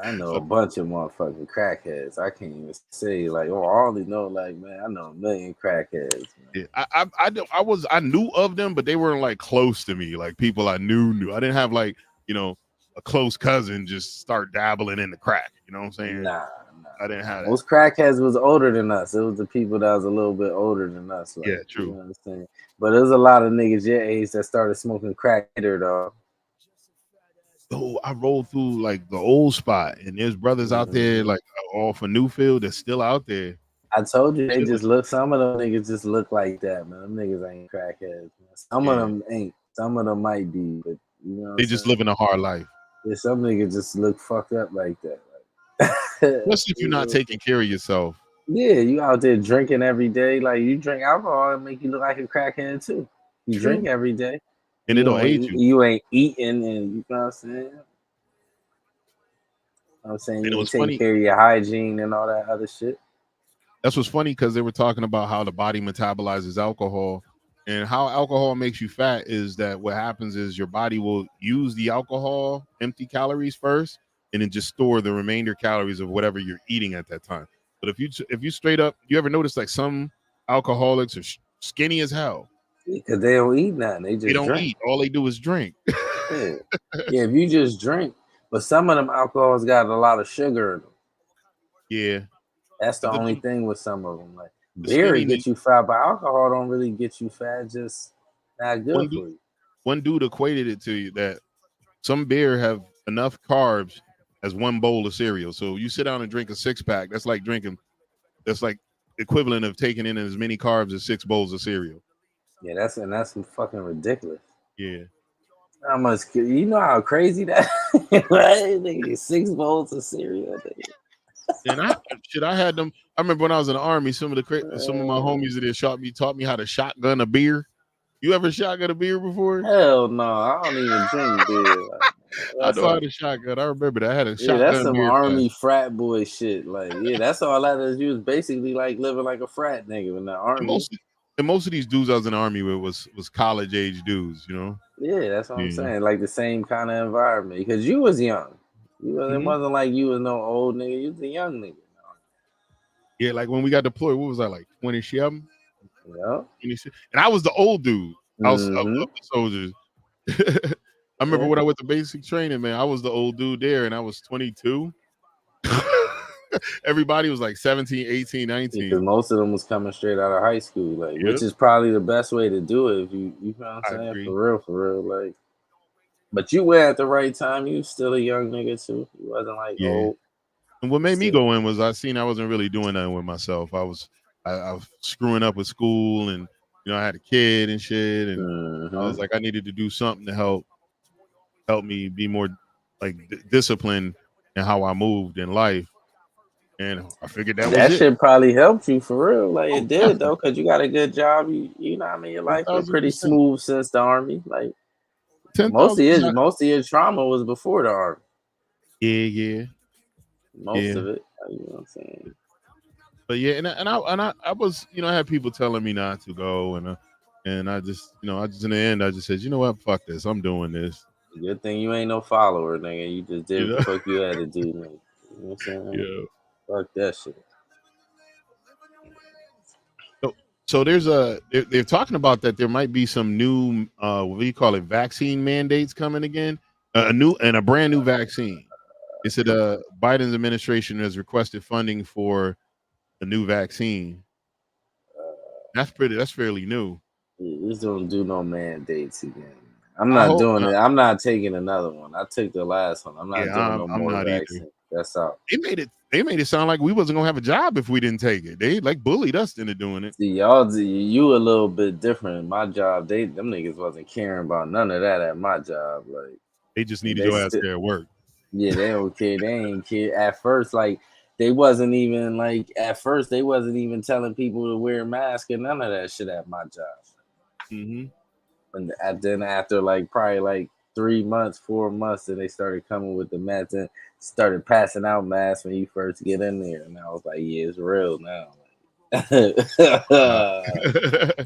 I know a bunch of motherfucking crackheads. I can't even say like, I only know like, man, I know a million crackheads. Man. Yeah, I knew of them, but they weren't like close to me. Like people I knew. I didn't have like a close cousin just start dabbling in the crack. You know what I'm saying? Nah. I didn't have that. Most crackheads was older than us. It was the people that was a little bit older than us. Like, yeah, true. You know what I'm saying? But there's a lot of niggas your age that started smoking crack later, though. So I rolled through like the old spot, and there's brothers out there like off of Newfield that's still out there. I told you they just look. Some of them niggas just look like that, man. Them niggas ain't crackheads. Man. Some of them ain't. Some of them might be, but they just living a hard life. Yeah, some niggas just look fucked up like that. Especially if you're not taking care of yourself. Yeah, you out there drinking every day. Like you drink alcohol and make you look like a crackhead too. You drink every day. And it don't age you. You ain't eating, and you know what I'm saying? You take care of your hygiene and all that other shit. That's what's funny because they were talking about how the body metabolizes alcohol, and how alcohol makes you fat is that what happens is your body will use the alcohol, empty calories first, and then just store the remainder calories of whatever you're eating at that time. But if you straight up, you ever notice like some alcoholics are skinny as hell? Because they don't eat nothing. They don't eat. All they do is drink. Yeah. Yeah, if you just drink, but some of them alcohols got a lot of sugar in them. Yeah, That's the but only thing with some of them. Like the beer skinny it nigga, get you fat, but alcohol don't really get you fat. Just not one good dude, for you. one dude equated it to you that some beer have enough carbs as one bowl of cereal. So you sit down and drink a 6-pack. That's like equivalent of taking in as many carbs as 6 bowls of cereal. Yeah, that's fucking ridiculous. Yeah. How much? You know how crazy that? Right? Nigga, 6 bowls of cereal. And I had them. I remember when I was in the army, some of my Uh, homies that taught me how to shotgun a beer. You ever shotgun a beer before? hell no, I don't even drink beer. Like, I that's know how a to shotgun. I remember that. I had a yeah, that's shotgun some beer class. army frat boy shit. Like, yeah, that's all that is. You was basically like living like a frat nigga in the And army. most of these dudes I was in the army with was college age dudes, you know. Yeah, that's what I'm Yeah. saying. Like the same kind of environment because you was young. It Mhm. wasn't like you was no old nigga. You was a young nigga. Yeah, like when we got deployed, what was I like 27? Yeah. 26? And I was the old dude. I was of Mm-hmm. the soldiers. I remember Yeah. when I went to basic training, man. I was the old dude there, and I was 22. Everybody was like 17, 18, Because 19. most of them was coming straight out of high school, like which Yep, is probably the best way to do it. If you know what I'm I saying, agree. for real, like. But you went at the right time. You was still a young nigga too. You wasn't like Yeah. old. And what made me Still. go in was I seen I wasn't really doing nothing with myself. I was screwing up with school, and I had a kid and shit, and I Mm-hmm. was like I needed to do something to help me be more like disciplined in how I moved in life. And I figured that was That it. shit probably helped you for real. Like Oh, it did definitely. though, because you got a good job. You know what I mean? Your life been pretty 10,000%. smooth since the army. Like most of your 10,000%. most of your trauma was before the army. Yeah, yeah, Most yeah. of it. You know what I'm saying? But yeah, and I was, I had people telling me not to go, and I just, in the end, I just said, you know what, fuck this, I'm doing this. Good thing you ain't no follower, nigga. You just did You what the know, fuck you had to do, nigga. You know what I'm saying? yeah. Fuck that shit. So they're talking about that there might be some new what do you call it, vaccine mandates coming again, a brand new vaccine. They said Biden's administration has requested funding for a new vaccine. That's fairly new. Just don't do no mandates again. I'm I not hope doing not. it. I'm not taking another one. I took the last one. I'm not Yeah, doing no I'm more not either. vaccine. That's all. They made it sound like we wasn't gonna have a job if we didn't take it. They like bullied us into doing it. See, you a little bit different. In my job, them niggas wasn't caring about none of that at my job. Like They just needed they your ass still, there at work. yeah, they don't care. They ain't care at first. Like they wasn't even like at first they wasn't even telling people to wear masks and none of that shit at my job. Mm-hmm. And then after like probably like 3 months, 4 months, then they started coming with the masks and started passing out masks when you first get in there. And I was like, yeah, it's real now. I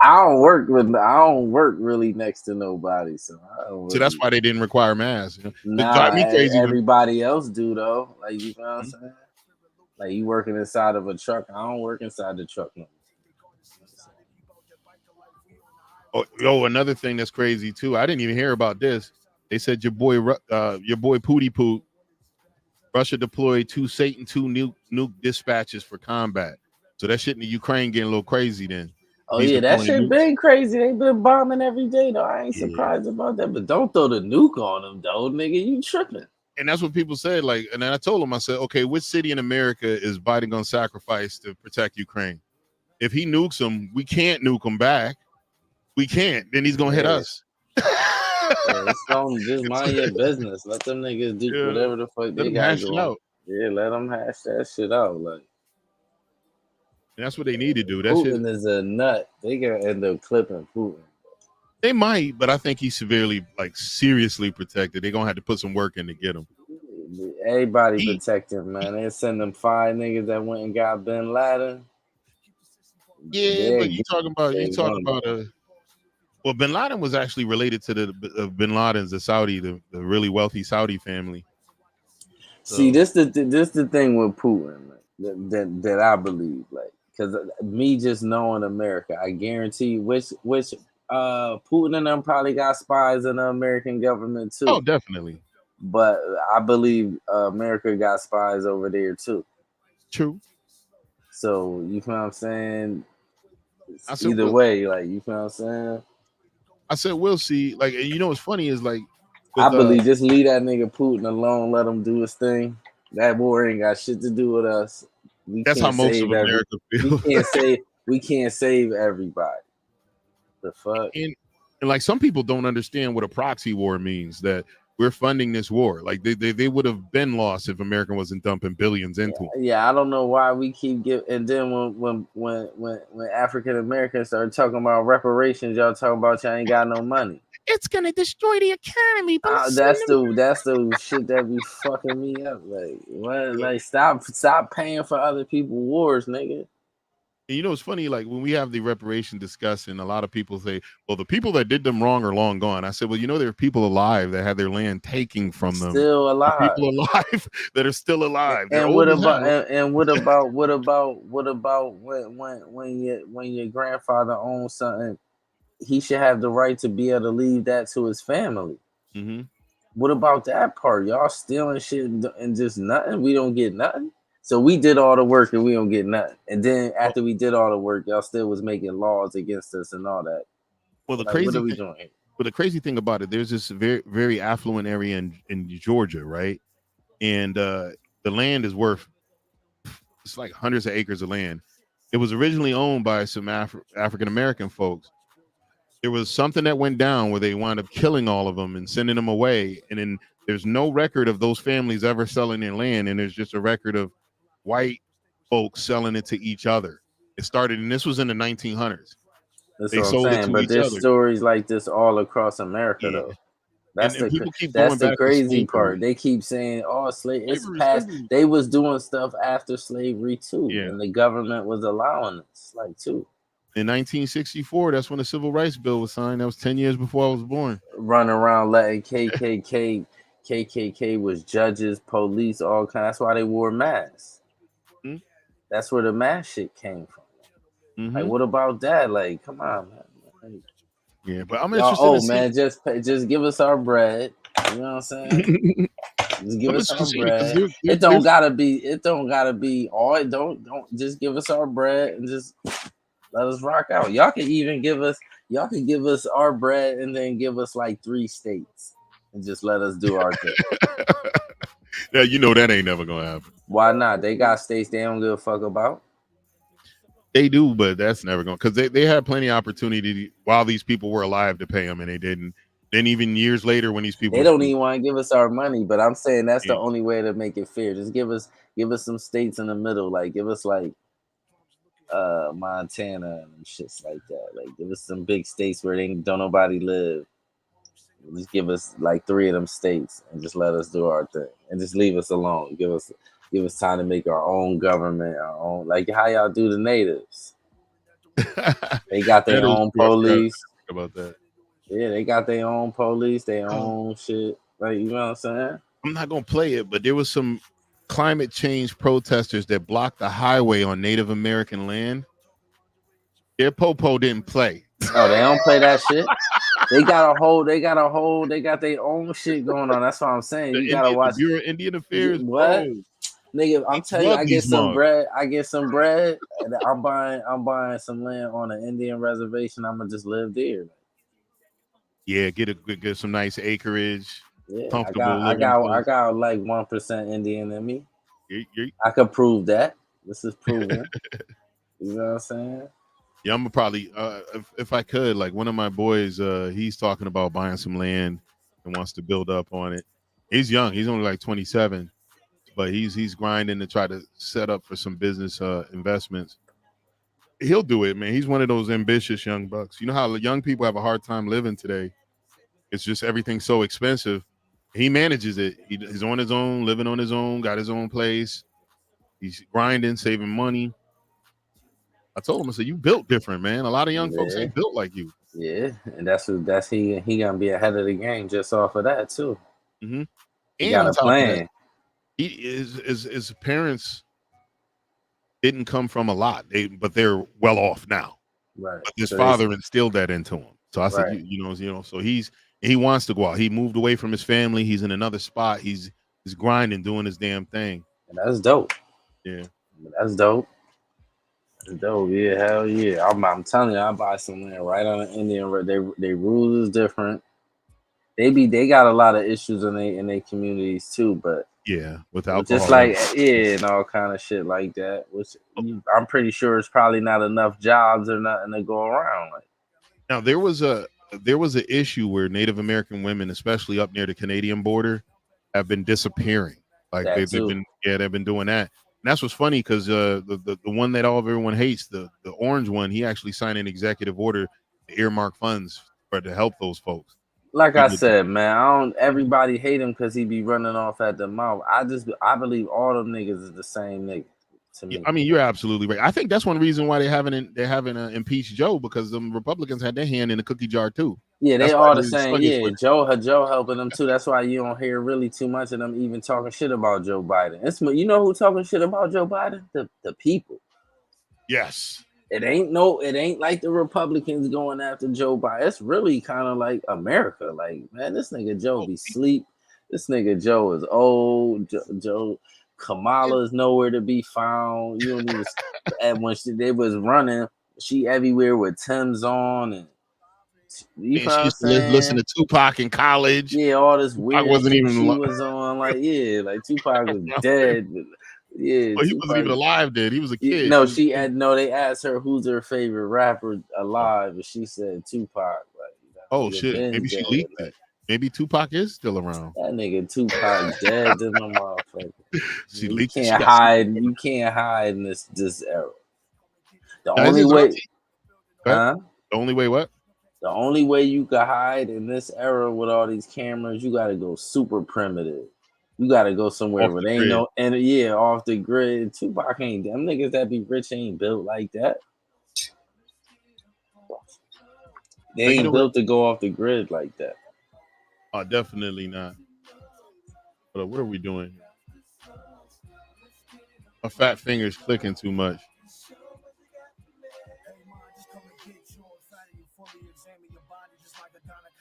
don't work really next to nobody, so I don't So that's really. why they didn't require masks. It drive Nah, me crazy when everybody else do though. Like you know what I'm saying? Like you working inside of a truck. I don't work inside the truck no more. another thing that's crazy too. I didn't even hear about this. They said your boy Pootie Poot, Russia deployed 2 Satan 2 nuke dispatches for combat. So that shit in the Ukraine getting a little crazy. Then Oh he's yeah, that deploying shit nukes. been crazy. They been bombing every day though. I ain't Yeah. surprised about that. But don't throw the nuke on them though, nigga. You tripping. And that's what people said. Like, and then I told him, I said, okay, which city in America is Biden gonna sacrifice to protect Ukraine? If he nukes them, we can't nuke them back. We can't. Then he's gonna hit Yeah. us. Yeah, it's just mind your business. Let them niggas do Yeah. whatever the fuck Let they them got hash it going. out. Yeah, let them hash that shit out. Like And that's what they need to do. That shit. Putin is a nut. They gonna end up clipping Putin. They might, but I think he's severely, like, seriously protected. They're gonna have to put some work in to get him. Everybody He, protect him, man. They send them 5 niggas that went and got Bin Laden. yeah, They're but you good. talking about They're going. well, Bin Laden was actually related to the Bin Laden's, the really wealthy Saudi family. See, So this the thing with Putin that I believe, like, because me just knowing America, I guarantee which Putin and them probably got spies in the American government too. Oh, definitely. But I believe America got spies over there too. True. So you feel what I'm saying? I Either way, like you feel what I'm saying? I said we'll see. Like, you know what's funny is like I with believe just leave that nigga Putin alone, let him do his thing. That war ain't got shit to do with us. We that's how can't most of save every America feels. we can't save everybody. The fuck? and like some people don't understand what a proxy war means, that we're funding this war. Like they would have been lost if America wasn't dumping billions into them. Yeah, I don't know why we keep giving. And then when African Americans start talking about reparations, y'all talking about y'all ain't got no money. It's gonna destroy the economy. But That's the shit that be fucking me up. Like what? Like stop paying for other people's wars, nigga. And you know, it's funny, like when we have the reparation discussion, a lot of people say, well, the people that did them wrong are long gone. I said, well, you know, there are people alive that had their land taken from them. Still alive. People alive that are still alive. They're And old what as about hell. and what about when your grandfather owns something, he should have the right to be able to leave that to his family. Mm-hmm. What about that part? Y'all stealing shit and just nothing? We don't get nothing. So we did all the work and we don't get nothing. And then after we did all the work, y'all still was making laws against us and all that. Well, the Like, crazy what are we thing, doing here? but the crazy thing about it, there's this very, very affluent area in Georgia, right? And the land is worth, it's like hundreds of acres of land. It was originally owned by some African American folks. There was something that went down where they wound up killing all of them and sending them away. And then there's no record of those families ever selling their land. And there's just a record of white folks selling it to each other. It started, and this was in the 1900s. That's They what I'm sold it saying. to But each there's other. stories like this all across America, Yeah. though. And people keep going back to Crazy slavery. part. They keep saying, "Oh, it's past." Slavery. They was doing stuff after slavery too, Yeah. and the government was allowing it. Like too. In 1964, that's when the Civil Rights Bill was signed. That was 10 years before I was born. Running around letting KKK was judges, police, all kinds. That's why they wore masks. Mm-hmm. That's where the mask shit came from. Mm-hmm. Like, what about that? Like, come on, man. Like, yeah, but I'm interested to see. Man, just give us our bread. You know what I'm saying? Just give us our bread. It don't gotta be all. Don't just give us our bread and just let us rock out. Y'all can give us our bread and then give us like 3 states and just let us do our thing. Yeah, you know that ain't never gonna happen. Why not? They got states they don't give a fuck about. They do, but that's never going, because they had plenty of opportunity while these people were alive to pay them, and they didn't. Then even years later, when these people They don't even want to give us our money, but I'm saying that's the Yeah. only way to make it fair. Just give us some states in the middle, like give us like Montana and shits like that. Like give us some big states where they don't nobody live. Just give us like 3 of them states and just let us do our thing and just leave us alone. Give us time to make our own government, our own, like how y'all do the natives. They got their own police. About that. Yeah, they got their own police, their own shit. Like, you know what I'm saying? I'm not gonna play it, but there was some climate change protesters that blocked the highway on Native American land. Their popo didn't play. Oh, they don't play that shit. They got their own shit going on. That's what I'm saying. You gotta watch the Bureau of Indian Affairs. What? Bro. Nigga, I'm telling you, I get some mugs. bread. And I'm buying some land on an Indian reservation. I'm gonna just live there. Yeah, get some nice acreage. Yeah, comfortable I got like 1% Indian in me. I could prove that. This is proven. You know what I'm saying? Yeah, I'm probably if I could, like one of my boys, he's talking about buying some land and wants to build up on it. He's young, he's only like 27, but he's grinding to try to set up for some business investments. He'll do it, man. He's one of those ambitious young bucks. You know how young people have a hard time living today. It's just everything's so expensive. He manages it. He's on his own, living on his own, got his own place. He's grinding, saving money. I told him, I said, you built different, man. A lot of young folks ain't built like you. Yeah, and that's he gonna be ahead of the game just off of that too. Mm-hmm. He got a plan. His parents didn't come from a lot, but they're well off now. Right. But his father instilled that into him. So I said, Right. So he wants to go out. He moved away from his family. He's in another spot. He's grinding, doing his damn thing. And that's dope. Yeah. That's dope. That's dope. Yeah, hell yeah. I'm telling you, I buy somewhere right on the Indian Road. They rules is different. They got a lot of issues in their communities too, but Yeah, with just alcohol. like and all kind of shit like that. Which I'm pretty sure it's probably not enough jobs or nothing to go around. Like, now there was an issue where Native American women, especially up near the Canadian border, have been disappearing. Like they've been doing that. And that's what's funny because the one that everyone hates, the orange one, he actually signed an executive order to earmark funds to help those folks. Like I said, man, everybody hate him because he be running off at the mouth. I believe all them niggas is the same nigga to me. I mean, you're absolutely right. I think that's one reason why they haven't impeached Joe, because the Republicans had their hand in the cookie jar too. Yeah, they all the same. Yeah, Joe helping them too. That's why you don't hear really too much of them even talking shit about Joe Biden. It's who talking shit about Joe Biden? The people. Yes. It ain't like the Republicans going after Joe Biden. It's really kind of like America. Like, man, this nigga Joe be sleep. This nigga Joe is old. Joe Kamala is nowhere to be found. You don't even. And when they was running, she everywhere with Tim's on, and she used to listen to Tupac in college. Yeah, all this weird. Wasn't even she was on like Tupac was dead. But, yeah, he wasn't even alive then. He was a kid. No, they asked her who's her favorite rapper alive, and she said Tupac. Like, shit, maybe she leaked it. Maybe Tupac is still around. That nigga Tupac dead in the motherfucker. She leaked. You can't hide in this era. The only way what? The only way you can hide in this era with all these cameras, you got to go super primitive. You got to go somewhere where they ain't no, and off the grid. Tupac ain't, them niggas that be rich ain't built like that. They ain't built to go off the grid like that. Oh, definitely not. But what are we doing here? My fat finger's clicking too much.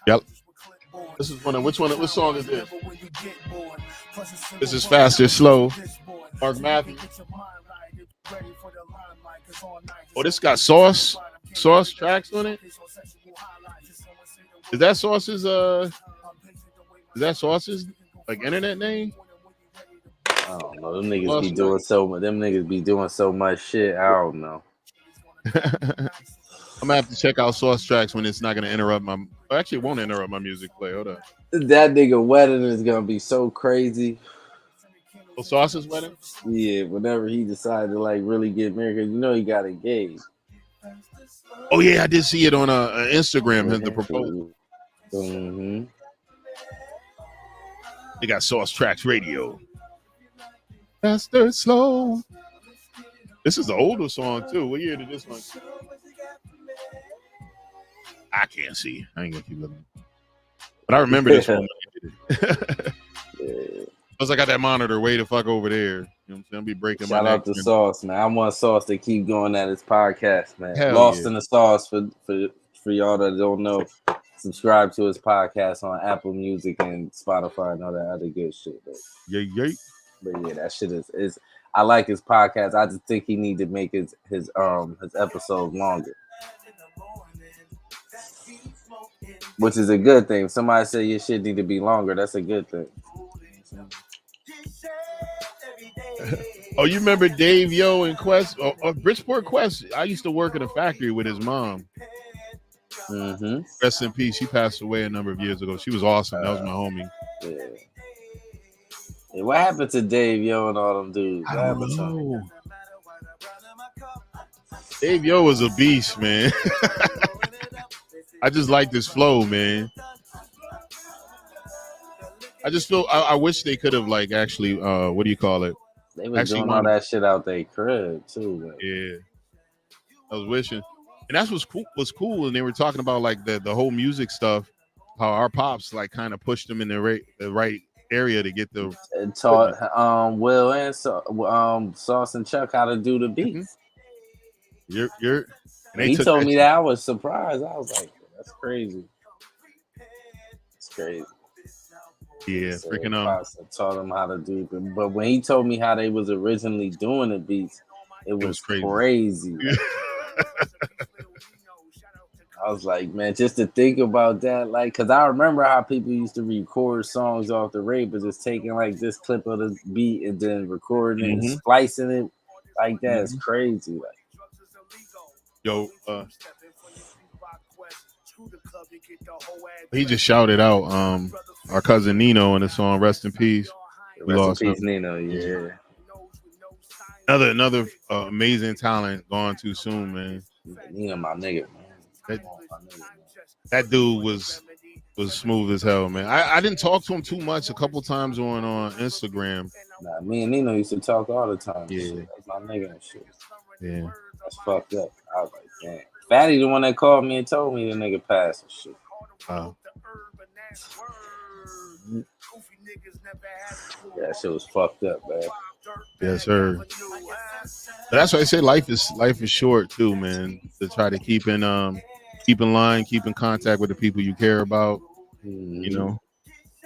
Yep. This is which song is this? This is Fast or Slow. Mark Matthews. Oh, this got Sauce tracks on it. Is that Sauce's like internet name? I don't know. Them niggas be doing so much shit. I don't know. I'm gonna have to check out Sauce tracks when it's not gonna interrupt my. Actually, it won't interrupt my music play. Hold up. That nigga wedding is gonna be so crazy. Oh, Sauce's wedding? Yeah, whenever he decided to like really get married, because he got engaged. Oh yeah, I did see it on Instagram. The proposal. Mm-hmm. They got Sauce Tracks Radio. Faster, slow. This is the older song too. What year did this one? I can't see. I ain't gonna keep looking. But I remember this one. Plus, I got that monitor way the fuck over there. You know what I'm saying? I'll be breaking my neck. Shout out to Sauce, man. I want Sauce to keep going at his podcast, man. Hell Lost yeah. in the Sauce for y'all that don't know. Subscribe to his podcast on Apple Music and Spotify and all that other good shit. But yeah. But yeah, that shit is. I like his podcast. I just think he need to make his episodes longer, which is a good thing. If somebody say your shit need to be longer, that's a good thing. Oh, you remember Dave Yo and Quest? Bridgeport Quest. I used to work at a factory with his mom. Mm-hmm. Rest in peace. She passed away a number of years ago. She was awesome. That was my homie. Yeah. Hey, what happened to Dave Yo and all them dudes? I don't know. Dave Yo was a beast, man. I just like this flow, man. I just feel I wish they could have actually what do you call it? They were doing all that shit out their crib too. Man. Yeah, I was wishing, and that's what's cool. And they were talking about the whole music stuff, how our pops kind of pushed them in the right area to get the and taught Will and Sauce and Chuck how to do the beats. Mm-hmm. He told me that. I was surprised. I was like, That's crazy. It's crazy. Yeah, So freaking Pops taught him how to do it. But when he told me how they was originally doing the beats, it was crazy. Like, I was like, man, just to think about that, like, because I remember how people used to record songs off the radio, just taking like this clip of the beat and then recording it and splicing it like that is crazy. Like, yo, he just shouted out our cousin Nino in the song "Rest in Peace." Rest in peace, Nino. Yeah. Another amazing talent gone too soon, man. Nino, my nigga, man. That dude was smooth as hell, man. I didn't talk to him too much. A couple times on Instagram. Nah, me and Nino used to talk all the time. Yeah, shit. That's my nigga and shit. Yeah, that's fucked up. I was like, damn. Fatty, the one that called me and told me the nigga passed and shit. Yeah, that shit was fucked up, man. Yes, sir. But that's why I say life is short too, man. To try to keep in line, keep in contact with the people you care about. You know,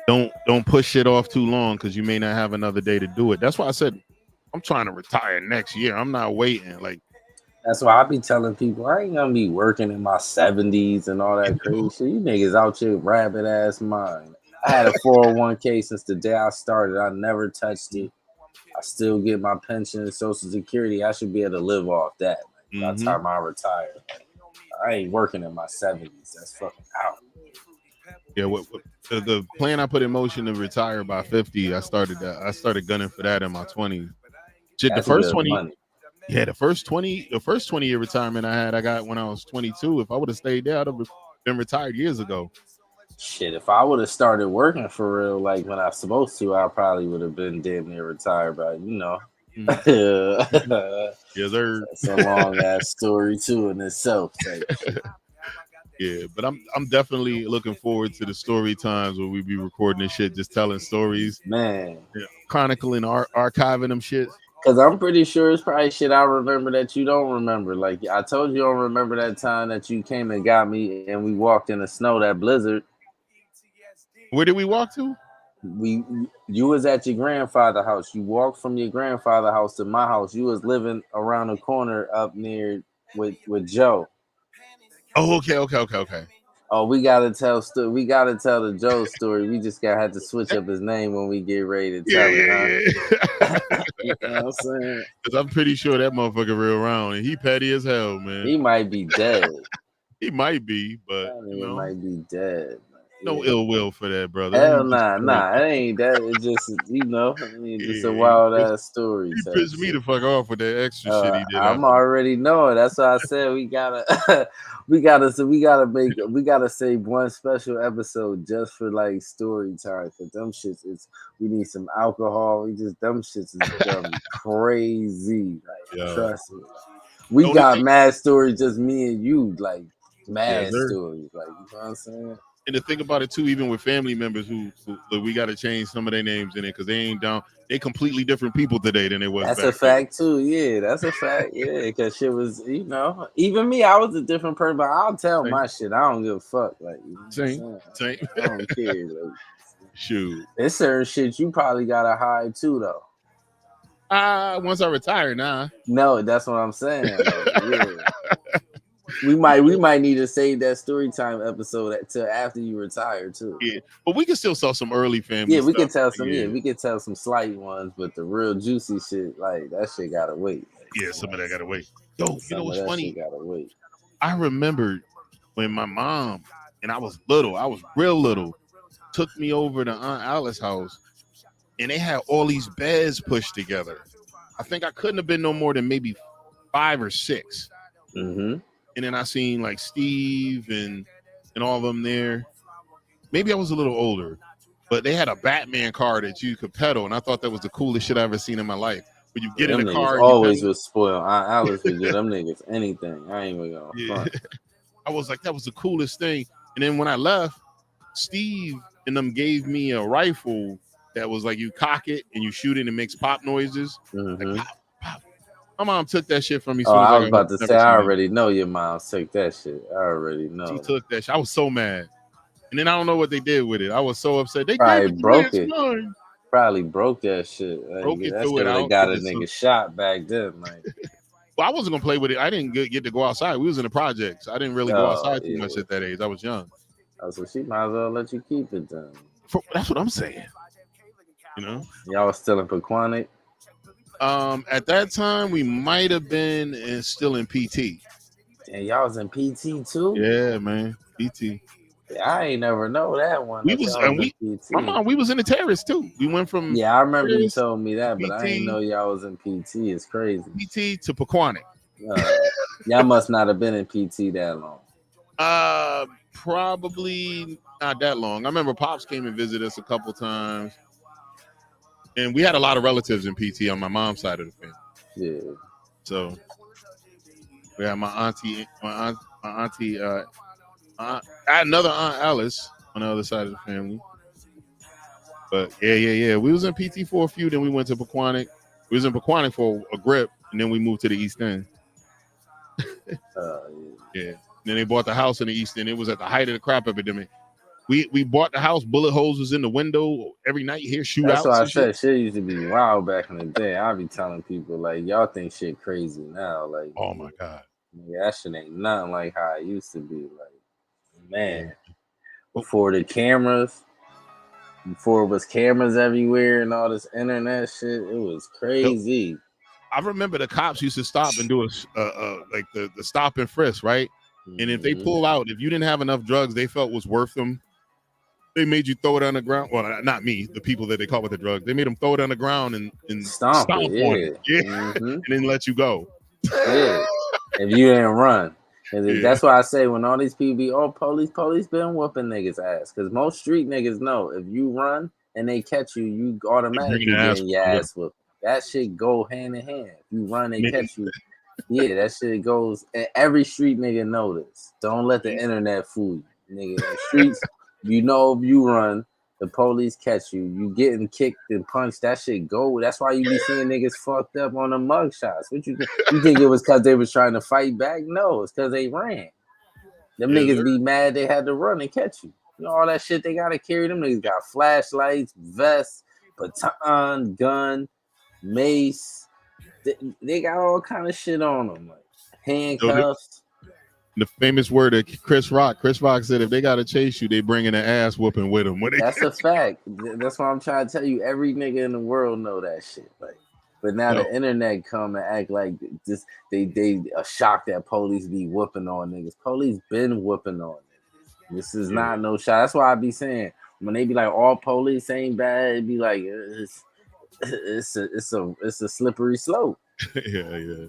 don't push shit off too long because you may not have another day to do it. That's why I said I'm trying to retire next year. I'm not waiting. Like, that's why I be telling people I ain't gonna be working in my 70s and all that crazy shit. You niggas out here rabbit ass mind. I had a 401k since the day I started. I never touched it. I still get my pension and Social Security. I should be able to live off that. By the time I retire, I ain't working in my 70s. That's fucking out. Yeah, the plan I put in motion to retire by 50. I started gunning for that in my 20s. Shit, the first 20. Money. Yeah, the first 20-year retirement I got when I was 22. If I would have stayed there, I'd have been retired years ago. Shit, if I would have started working for real, like when I was supposed to, I probably would have been damn near retired. But you know, yes, sir. That's a long ass story too in itself. Yeah, but I'm definitely looking forward to the story times where we be recording this shit, just telling stories, man, chronicling, archiving them shit. Because I'm pretty sure it's probably shit I remember that you don't remember. Like I told you, I don't remember that time that you came and got me and we walked in the snow, that blizzard. Where did we walk to? You was at your grandfather's house. You walked from your grandfather's house to my house. You was living around the corner up near with Joe. Oh, okay. Oh, we gotta tell the Joe story. We just have to switch up his name when we get ready to tell it. Huh? You know what I'm saying? Because I'm pretty sure that motherfucker real around and he petty as hell, man. He might be dead. He might be, but he might be dead. No ill will for that, brother. Hell nah. It ain't that. It's just just a wild ass story. You pissed me the fuck off with that extra shit he did. I'm already knowing. That's why I said we gotta save one special episode just for like story time. Cause them shits we need some alcohol. Them shits is crazy. Like, trust me. We got mad stories, just me and you, like mad stories. Like, you know what I'm saying? And to think about it too, even with family members who we got to change some of their names in it because they ain't down. They completely different people today than they was. That's a fact too. Yeah, that's a fact. Yeah, because shit was, even me, I was a different person. But I'll tell my shit. I don't give a fuck. Like, same. I don't care. Like, shoot, there's certain shit you probably gotta hide too, though. Once I retire, nah. No, that's what I'm saying. Like, yeah. We might need to save that story time episode till after you retire too. Yeah, but we can still sell some early family. Yeah, we can tell some. Yeah, we can tell some slight ones, but the real juicy shit, like that shit gotta wait. Yeah, some of that gotta wait. Yo, you know what's funny? Gotta wait. I remembered when my mom and I was real little, took me over to Aunt Alice's house, and they had all these beds pushed together. I think I couldn't have been no more than maybe 5 or 6. Mm-hmm. And then I seen like Steve and all of them there. Maybe I was a little older, but they had a Batman car that you could pedal, and I thought that was the coolest shit I ever seen in my life. When you get in the car, always was spoiled. I was to get them niggas anything. I ain't even gonna front. I was like, that was the coolest thing. And then when I left, Steve and them gave me a rifle that was like you cock it and you shoot it and it makes pop noises. Mm-hmm. Like, pop, pop. My mom took that shit from me. Oh, Soon as I I was got home. about to say, Never I seen it. already know your mom took that shit. I already know. She took that shit. I was so mad. And then I don't know what they did with it. I was so upset. They Probably gave it to me. broke It's it. mine. Probably broke that shit. Like, Broke it, that threw shit it would have out. got They a did some- nigga shot back then. Like, Well, I wasn't gonna play with it. I didn't get to go outside. We was in the projects. I didn't really go oh, outside too yeah. much at that age. I was young. Oh, so she might as well let you keep it then. That's what I'm saying. You know. Y'all was still in Pequannock? At that time, we might have been still in PT. And y'all was in PT too? Yeah, man, PT. Yeah, I ain't never know that one. We that was, y'all and in we, PT. my mom, we was in the terrace too. We went from Yeah, I remember you Terrace told me that, but I PT. didn't know y'all was in PT. It's crazy. PT to Pequannock. Y'all must not have been in PT that long. Probably not that long. I remember Pops came and visited us a couple times, and we had a lot of relatives in PT on my mom's side of the family. Yeah. So we had my auntie. I had another Aunt Alice on the other side of the family. But yeah. We was in PT for a few, then we went to Pequannock. We was in Pequannock for a grip, and then we moved to the East End. Yeah. Then they bought the house in the East End. It was at the height of the crap epidemic. We bought the house. Bullet holes was in the window every night. You hear shootouts. That's why I said shit. shit used to be wild back in the day. I be telling people like y'all think shit crazy now. Like, Oh my god. Yeah, that shit ain't nothing like how it used to be. Like, man, before the cameras, before it was cameras everywhere and all this internet shit, it was crazy. I remember the cops used to stop and do like the stop and frisk, right? And if they pull out, if you didn't have enough drugs they felt was worth them, they made you throw it on the ground. Well, not me, the people that they caught with the drugs. They made them throw it on the ground and stomp on it. Yeah. And then let you go. Yeah. If you didn't run. And that's why I say when all these people be, police been whooping niggas ass. Because most street niggas know if you run and they catch you, you automatically getting your ass whooped. That shit go hand in hand. If you run, they catch you. Yeah, that shit goes. And every street nigga know this. Don't let the internet fool you, nigga. In the streets, you know if you run, the police catch you. You getting kicked and punched. That shit go. That's why you be seeing niggas fucked up on the mug shots. What you think it was because they was trying to fight back? No, it's because they ran. Them niggas be mad they had to run and catch you. You know all that shit they gotta carry. Them niggas got flashlights, vests, baton, gun, mace. They got all kind of shit on them, like handcuffs. The famous word of Chris Rock. Chris Rock said, "If they gotta chase you, they bringing an ass whooping with them." That's a fact. That's why I'm trying to tell you. Every nigga in the world know that shit. Like, but now the internet come and act like this. They are shocked that police be whooping on niggas. Police been whooping on niggas. This is not no shot. That's why I be saying when they be like all police ain't bad, it be like it's a slippery slope. Yeah.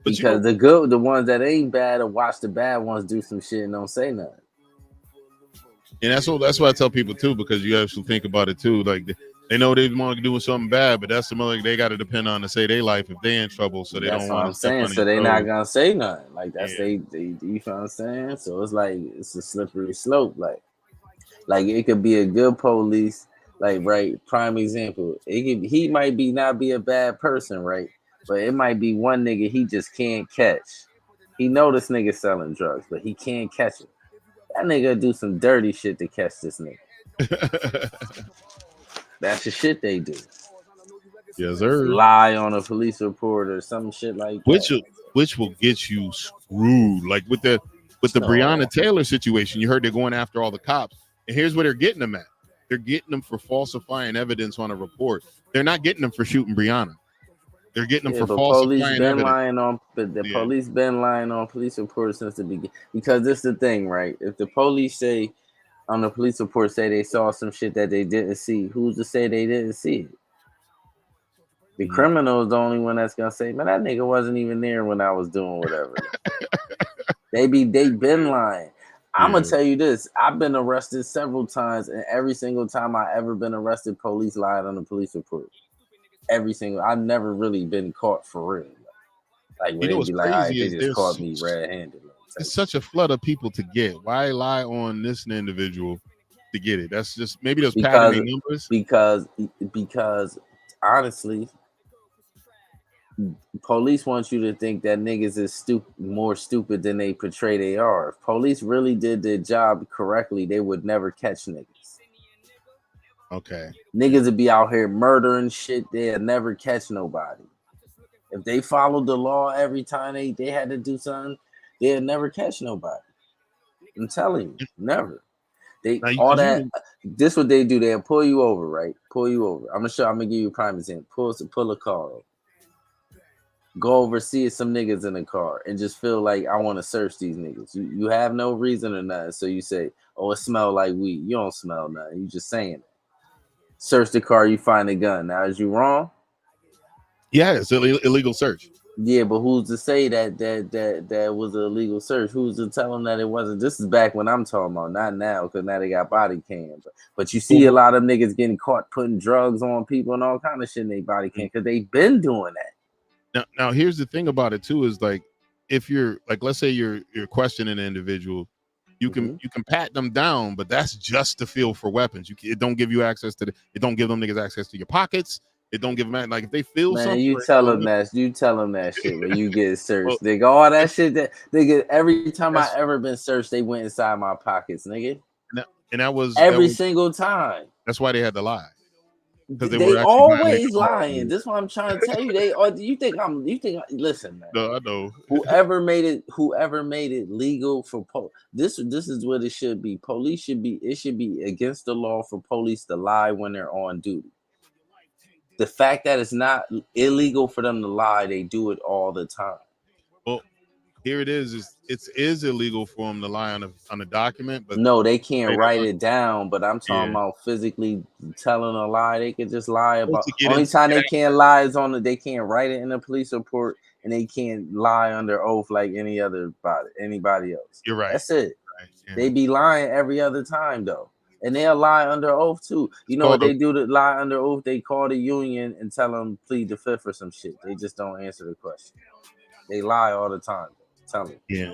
Because the ones that ain't bad will watch the bad ones do some shit and don't say nothing. And that's why I tell people too, because you have to think about it too. Like they know they want to do something bad, but that's something like they got to depend on to save their life if they in trouble. So they don't want to step on so they not gonna say nothing. Like that's they you know what I'm saying? So it's like it's a slippery slope. Like it could be a good police, like right, prime example. He might not be a bad person, right? But it might be one nigga he just can't catch. He know this nigga selling drugs, but he can't catch it. That nigga do some dirty shit to catch this nigga. That's the shit they do. Yes, sir. Lie on a police report or some shit like that. Which will get you screwed. Like with the Breonna Taylor situation, you heard they're going after all the cops. And here's where they're getting them at. They're getting them for falsifying evidence on a report. They're not getting them for shooting Breonna. They're getting them for falsifying evidence. Police been lying on police reports since the beginning. Because this is the thing, right? If the police say on the police report say they saw some shit that they didn't see, who's to say they didn't see it? The criminal is the only one that's gonna say, man, that nigga wasn't even there when I was doing whatever. they been lying. I'm gonna tell you this. I've been arrested several times, and every single time I ever been arrested, police lied on the police report. I've never really been caught for real. Like when they be like, all right, they just caught me red-handed. It's such a flood of people to get. Why lie on this individual to get it? That's just maybe those padding numbers. Because honestly, Police want you to think that niggas is more stupid than they portray they are. If police really did their job correctly, they would never catch niggas. Okay. Niggas would be out here murdering shit. They'll never catch nobody. If they followed the law every time they had to do something, they'll never catch nobody. I'm telling you, never. They Now, all that. This what they do. They'll pull you over, right? Pull you over. I'm gonna give you a prime example. Pull a car over. Go over, see some niggas in the car, and just feel like I want to search these niggas. You have no reason or nothing, so you say, "Oh, it smells like weed." You don't smell nothing. You just saying it. Search the car, you find a gun. Now, is you wrong? Yeah, it's illegal search. Yeah, but who's to say that was an illegal search? Who's to tell them that it wasn't? This is back when I'm talking about, not now, because now they got body cam. But you see a lot of niggas getting caught putting drugs on people and all kind of shit in their body cam because they've been doing that. Now, here's the thing about it too is like, if you're like, let's say you're questioning an individual, you can pat them down, but that's just to feel for weapons. It don't give you access to it don't give them niggas access to your pockets. It don't give them like if they feel something. You tell them that shit when you get searched. Nigga, all that shit that nigga. Every time I ever been searched, they went inside my pockets, nigga. And that was every single time. That's why they had to lie. Because they always lying. This is what I'm trying to tell you. They are. You think? Listen, man. No, I know. Whoever made it legal for this is what it should be. Police should be. It should be against the law for police to lie when they're on duty. The fact that it's not illegal for them to lie, they do it all the time. Well, here it is. It is illegal for them to lie on a document, but no, they can't write it down. But I'm talking about physically telling a lie. They can just lie about. Only time they can't lie is they can't write it in a police report, and they can't lie under oath like anybody else. You're right. That's it. Right. Yeah. They be lying every other time though. And they'll lie under oath too. You know what they do to lie under oath? They call the union and tell them plead the fifth or some shit. They just don't answer the question. They lie all the time. Tell me. Yeah.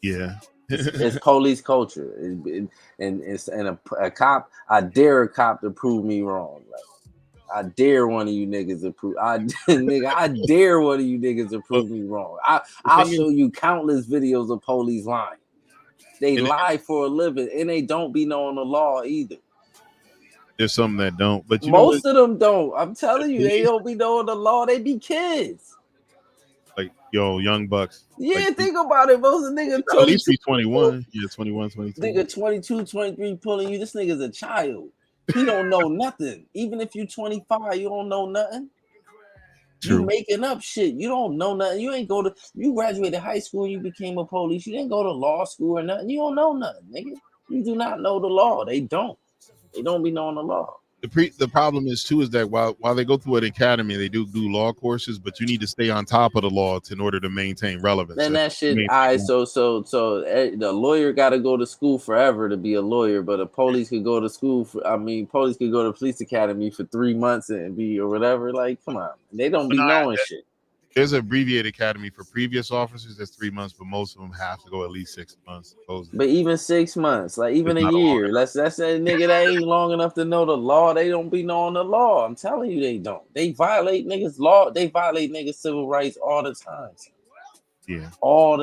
Yeah. It's police culture. And a cop, I dare a cop to prove me wrong. Like, I dare one of you niggas to prove. I dare one of you niggas to prove me wrong. I'll show you countless videos of police lying. They lie for a living, and they don't be knowing the law either. There's some that don't, but most of them don't. I'm telling you, they don't be knowing the law. They be kids. Like, young bucks. Yeah, like, think about it. Most of niggas at least be 21. Yeah, 21, 22. Nigga 22, 23 pulling you. This nigga's a child. He don't know nothing. Even if you 25, you don't know nothing. True. You making up shit. You don't know nothing. You graduated high school, you became a police. You didn't go to law school or nothing. You don't know nothing, nigga. You do not know the law. They don't. They don't be knowing the law. The problem is too is that while they go through an academy, they do law courses, but you need to stay on top of the law in order to maintain relevance. And that shit, so the lawyer got to go to school forever to be a lawyer, but a police could go to school police could go to police academy for 3 months and be or whatever. Like, come on, they don't be knowing shit. There's an abbreviated academy for previous officers that's 3 months, but most of them have to go at least 6 months. Supposedly. But even 6 months, like even a year, that's that nigga that ain't long enough to know the law. They don't be knowing the law. I'm telling you, they don't. They violate niggas' law. They violate niggas' civil rights all the time. Yeah.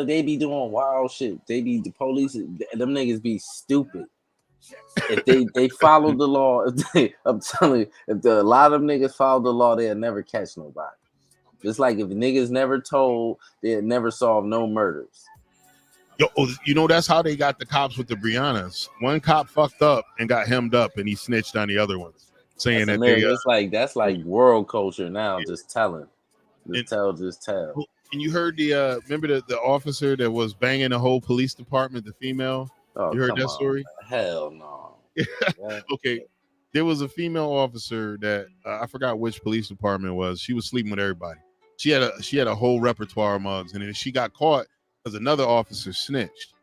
They be doing wild shit. They be the police. Them niggas be stupid. If they follow the law, I'm telling you, if a lot of niggas follow the law, they'll never catch nobody. Just like if niggas never told, they'd never solve no murders. That's how they got the cops with the Briannas. One cop fucked up and got hemmed up, and he snitched on the other ones, saying that's like world culture now. Yeah. Just telling, just tell. And you heard remember the officer that was banging the whole police department, the female. You heard that story? Hell no. Okay. There was a female officer that I forgot which police department it was. She was sleeping with everybody. She had a whole repertoire of mugs, and then she got caught because another officer snitched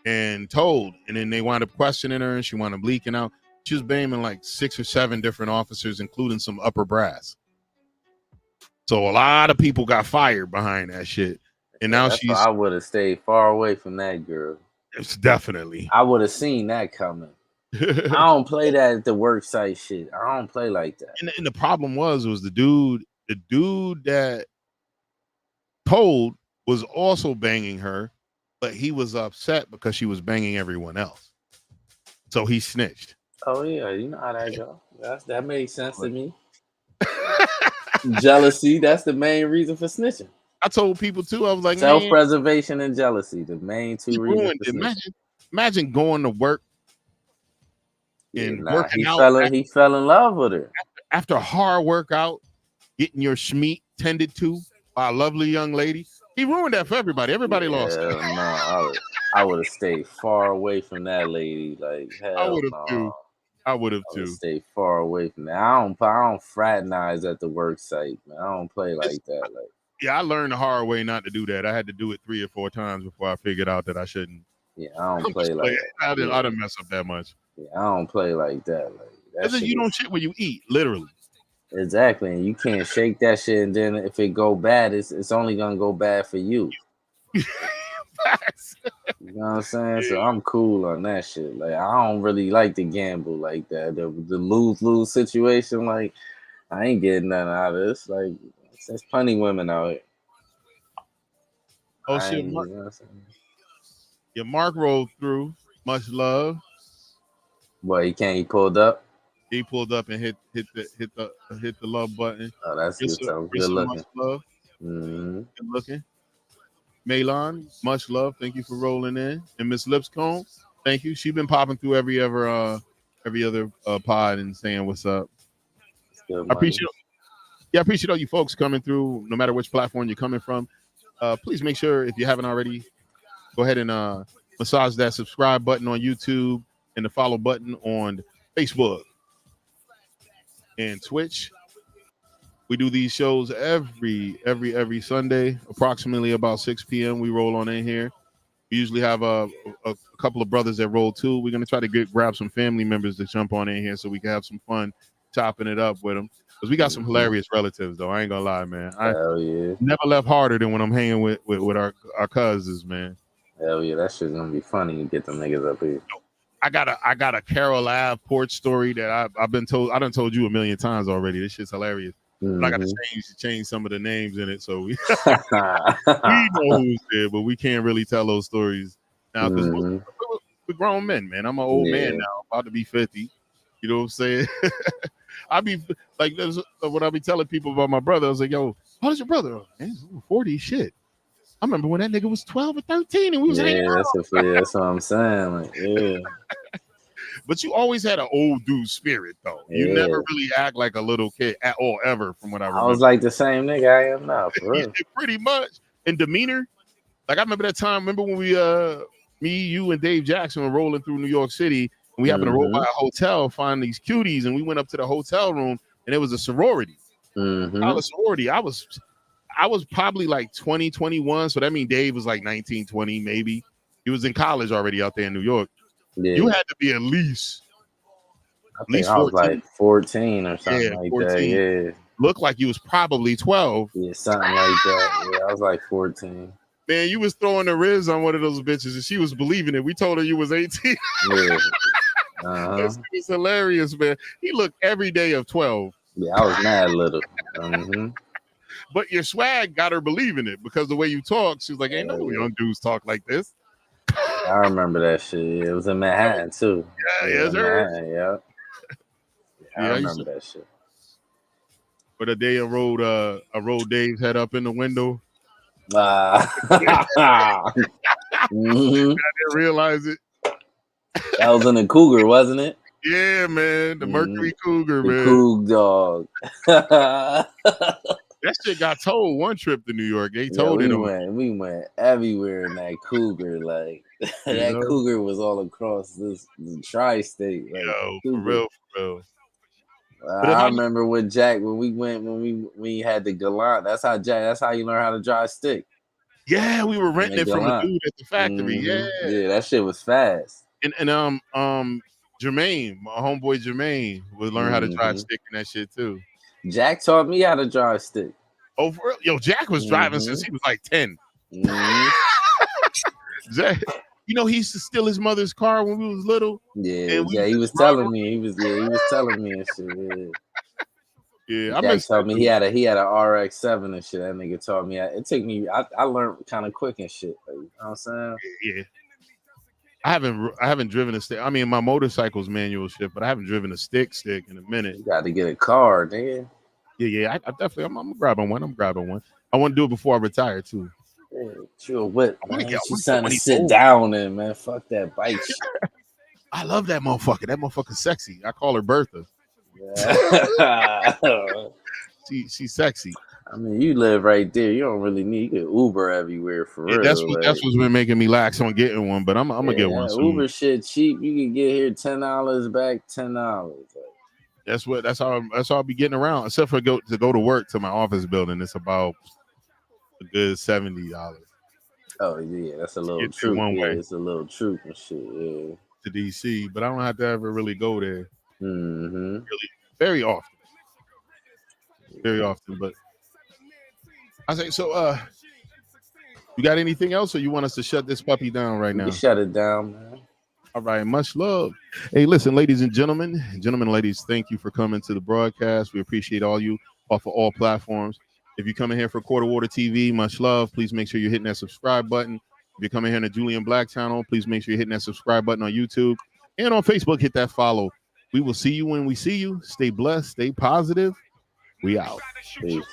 and told, and then they wound up questioning her, and she wound up leaking out. She was banging like 6 or 7 different officers, including some upper brass. So a lot of people got fired behind that shit, and now I would have stayed far away from that girl. It's definitely. I would have seen that coming. I don't play that at the work site shit. I don't play like that. And the problem was the dude that told was also banging her, but he was upset because she was banging everyone else. So he snitched. Oh yeah, you know how that go. That made sense to me. Jealousy, that's the main reason for snitching. I told people too, I was like, man, Self-preservation and jealousy, the main he two reasons ruined for it. snitching. Imagine going to work and working out he fell in love with her. after a hard workout, getting your schmeat tended to by a lovely young lady. He ruined that for everybody. Everybody lost. No, I would have stayed far away from that lady. Like hell, I would have too. I would have I too. would stay far away from that. I don't fraternize at the work site, man. I don't play like that. Like, yeah, I learned the hard way not to do that. I had to do it 3 or 4 times before I figured out that I shouldn't. Yeah, I don't play like that. I didn't mess up that much. Yeah, I don't play like that. Like that you don't shit when you eat, literally. Exactly, and you can't shake that shit. And then if it go bad, it's only gonna go bad for you. You know what I'm saying? So I'm cool on that shit. Like I don't really like to gamble like that. The lose situation, like I ain't getting nothing out of this. Like there's plenty of women out here. Oh shit, Mark. Yeah, Mark rolled through. Much love. What he pulled up? He pulled up and hit the love button. Oh, that's good. So good looking. Much love. Mm-hmm. Good looking. Malon, much love. Thank you for rolling in. And Miss Lipscomb, thank you. She's been popping through every other pod and saying what's up. I appreciate all you folks coming through, no matter which platform you're coming from. Please make sure, if you haven't already, go ahead and massage that subscribe button on YouTube and the follow button on Facebook and Twitch. We do these shows every Sunday, approximately about 6 p.m. We roll on in here. We usually have a couple of brothers that roll too. We're gonna try to grab some family members to jump on in here so we can have some fun chopping it up with them. Because we got some hilarious relatives, though. I ain't gonna lie, man. Hell yeah. Never left harder than when I'm hanging with our cousins, man. Hell yeah, that shit's gonna be funny to get them niggas up here. I got a Carol Ave porch story that I've been told. I done told you a million times already. This shit's hilarious. Mm-hmm. But I got to change some of the names in it, so we know who's there, but we can't really tell those stories now because we're grown men, man. I'm an old man now, about to be 50. You know what I'm saying? I be like, that's what I be telling people about my brother. I was like, yo, how's your brother? Oh, man, he's 40 shit. I remember when that nigga was 12 or 13 and we was hanging out. That's what I'm saying. Like, yeah. But you always had an old dude spirit, though. You never really act like a little kid at all, ever, from what I remember. I was like the same nigga I am now, for real. Pretty much. And demeanor. Like, I remember that time, when we, me, you, and Dave Jackson were rolling through New York City, and we happened to roll by a hotel, find these cuties, and we went up to the hotel room, and it was a sorority. A sorority. I was probably like 20, 21, so that means Dave was like 19, 20, maybe. He was in college already out there in New York. Yeah. You had to be at least 14. I was like 14 or something like 14. That. Yeah. Looked like you was probably 12. Yeah, something like that. Yeah, I was like 14. Man, you was throwing the riz on one of those bitches and she was believing it. We told her you was 18. Yeah. This is hilarious, man. He looked every day of 12. Yeah, I was mad little. But your swag got her believing it because the way you talk, she was like, ain't no young dudes talk like this. I remember that shit. It was in Manhattan too. Yeah, sir. I remember that shit. But a day I rolled Dave's head up in the window. I didn't realize it. That was in the Cougar, wasn't it? Yeah, man. The Mercury Cougar, man. Coug dog. That shit got towed one trip to New York. They told it. We went everywhere in that Cougar. Like that Cougar was all across the tri-state. Like, for real. I remember with Jack when we had the Galant. That's how you learn how to drive stick. Yeah, we were renting it from a dude at the factory. Yeah, that shit was fast. And Jermaine, my homeboy Jermaine, would learn how to drive stick and that shit too. Jack taught me how to drive stick. Oh, for real? Yo, Jack was driving since he was like 10. Jack, he used to steal his mother's car when we was little. Yeah, he was telling me. He was telling me and shit. Yeah, I Jack miss told that me dude. he had a RX-7 and shit. That nigga taught me. It took me. I learned kind of quick and shit. Like, you know what I'm saying? Yeah. I haven't driven a stick. I mean, my motorcycle's manual shit, but I haven't driven a stick in a minute. You got to get a car, nigga. Yeah. I definitely. I'm grabbing one. I want to do it before I retire too. Yeah, sure, what, I want to man? get She's one trying to of these sit old. down in, man. Fuck that bike shit. I love that motherfucker. That motherfucker's sexy. I call her Bertha. Yeah. She's sexy. I mean, you live right there. You don't really need. You can Uber everywhere for Yeah, real. that's what's been making me lax on getting one, but I'm gonna get one soon. Uber shit cheap. You can get here $10 back, $10. That's how I'll be getting around. Except for go to work to my office building, it's about a good $70. Oh yeah, that's a little Get there troop. one Yeah, way it's a little troop and shit. Yeah. to DC, but I don't have to ever really go there Mm-hmm. very often. Very often, but I say so. You got anything else, or you want us to shut this puppy down right You now? can shut it down, man. All right, much love. Hey, listen, ladies and gentlemen, ladies, thank you for coming to the broadcast. We appreciate all you off of all platforms. If you come in here for Quarter Water TV, much love. Please make sure you're hitting that subscribe button. If you're coming here on the Julian Black channel, please make sure you're hitting that subscribe button on YouTube and on Facebook. Hit that follow. We will see you when we see you. Stay blessed. Stay positive. We out. Peace.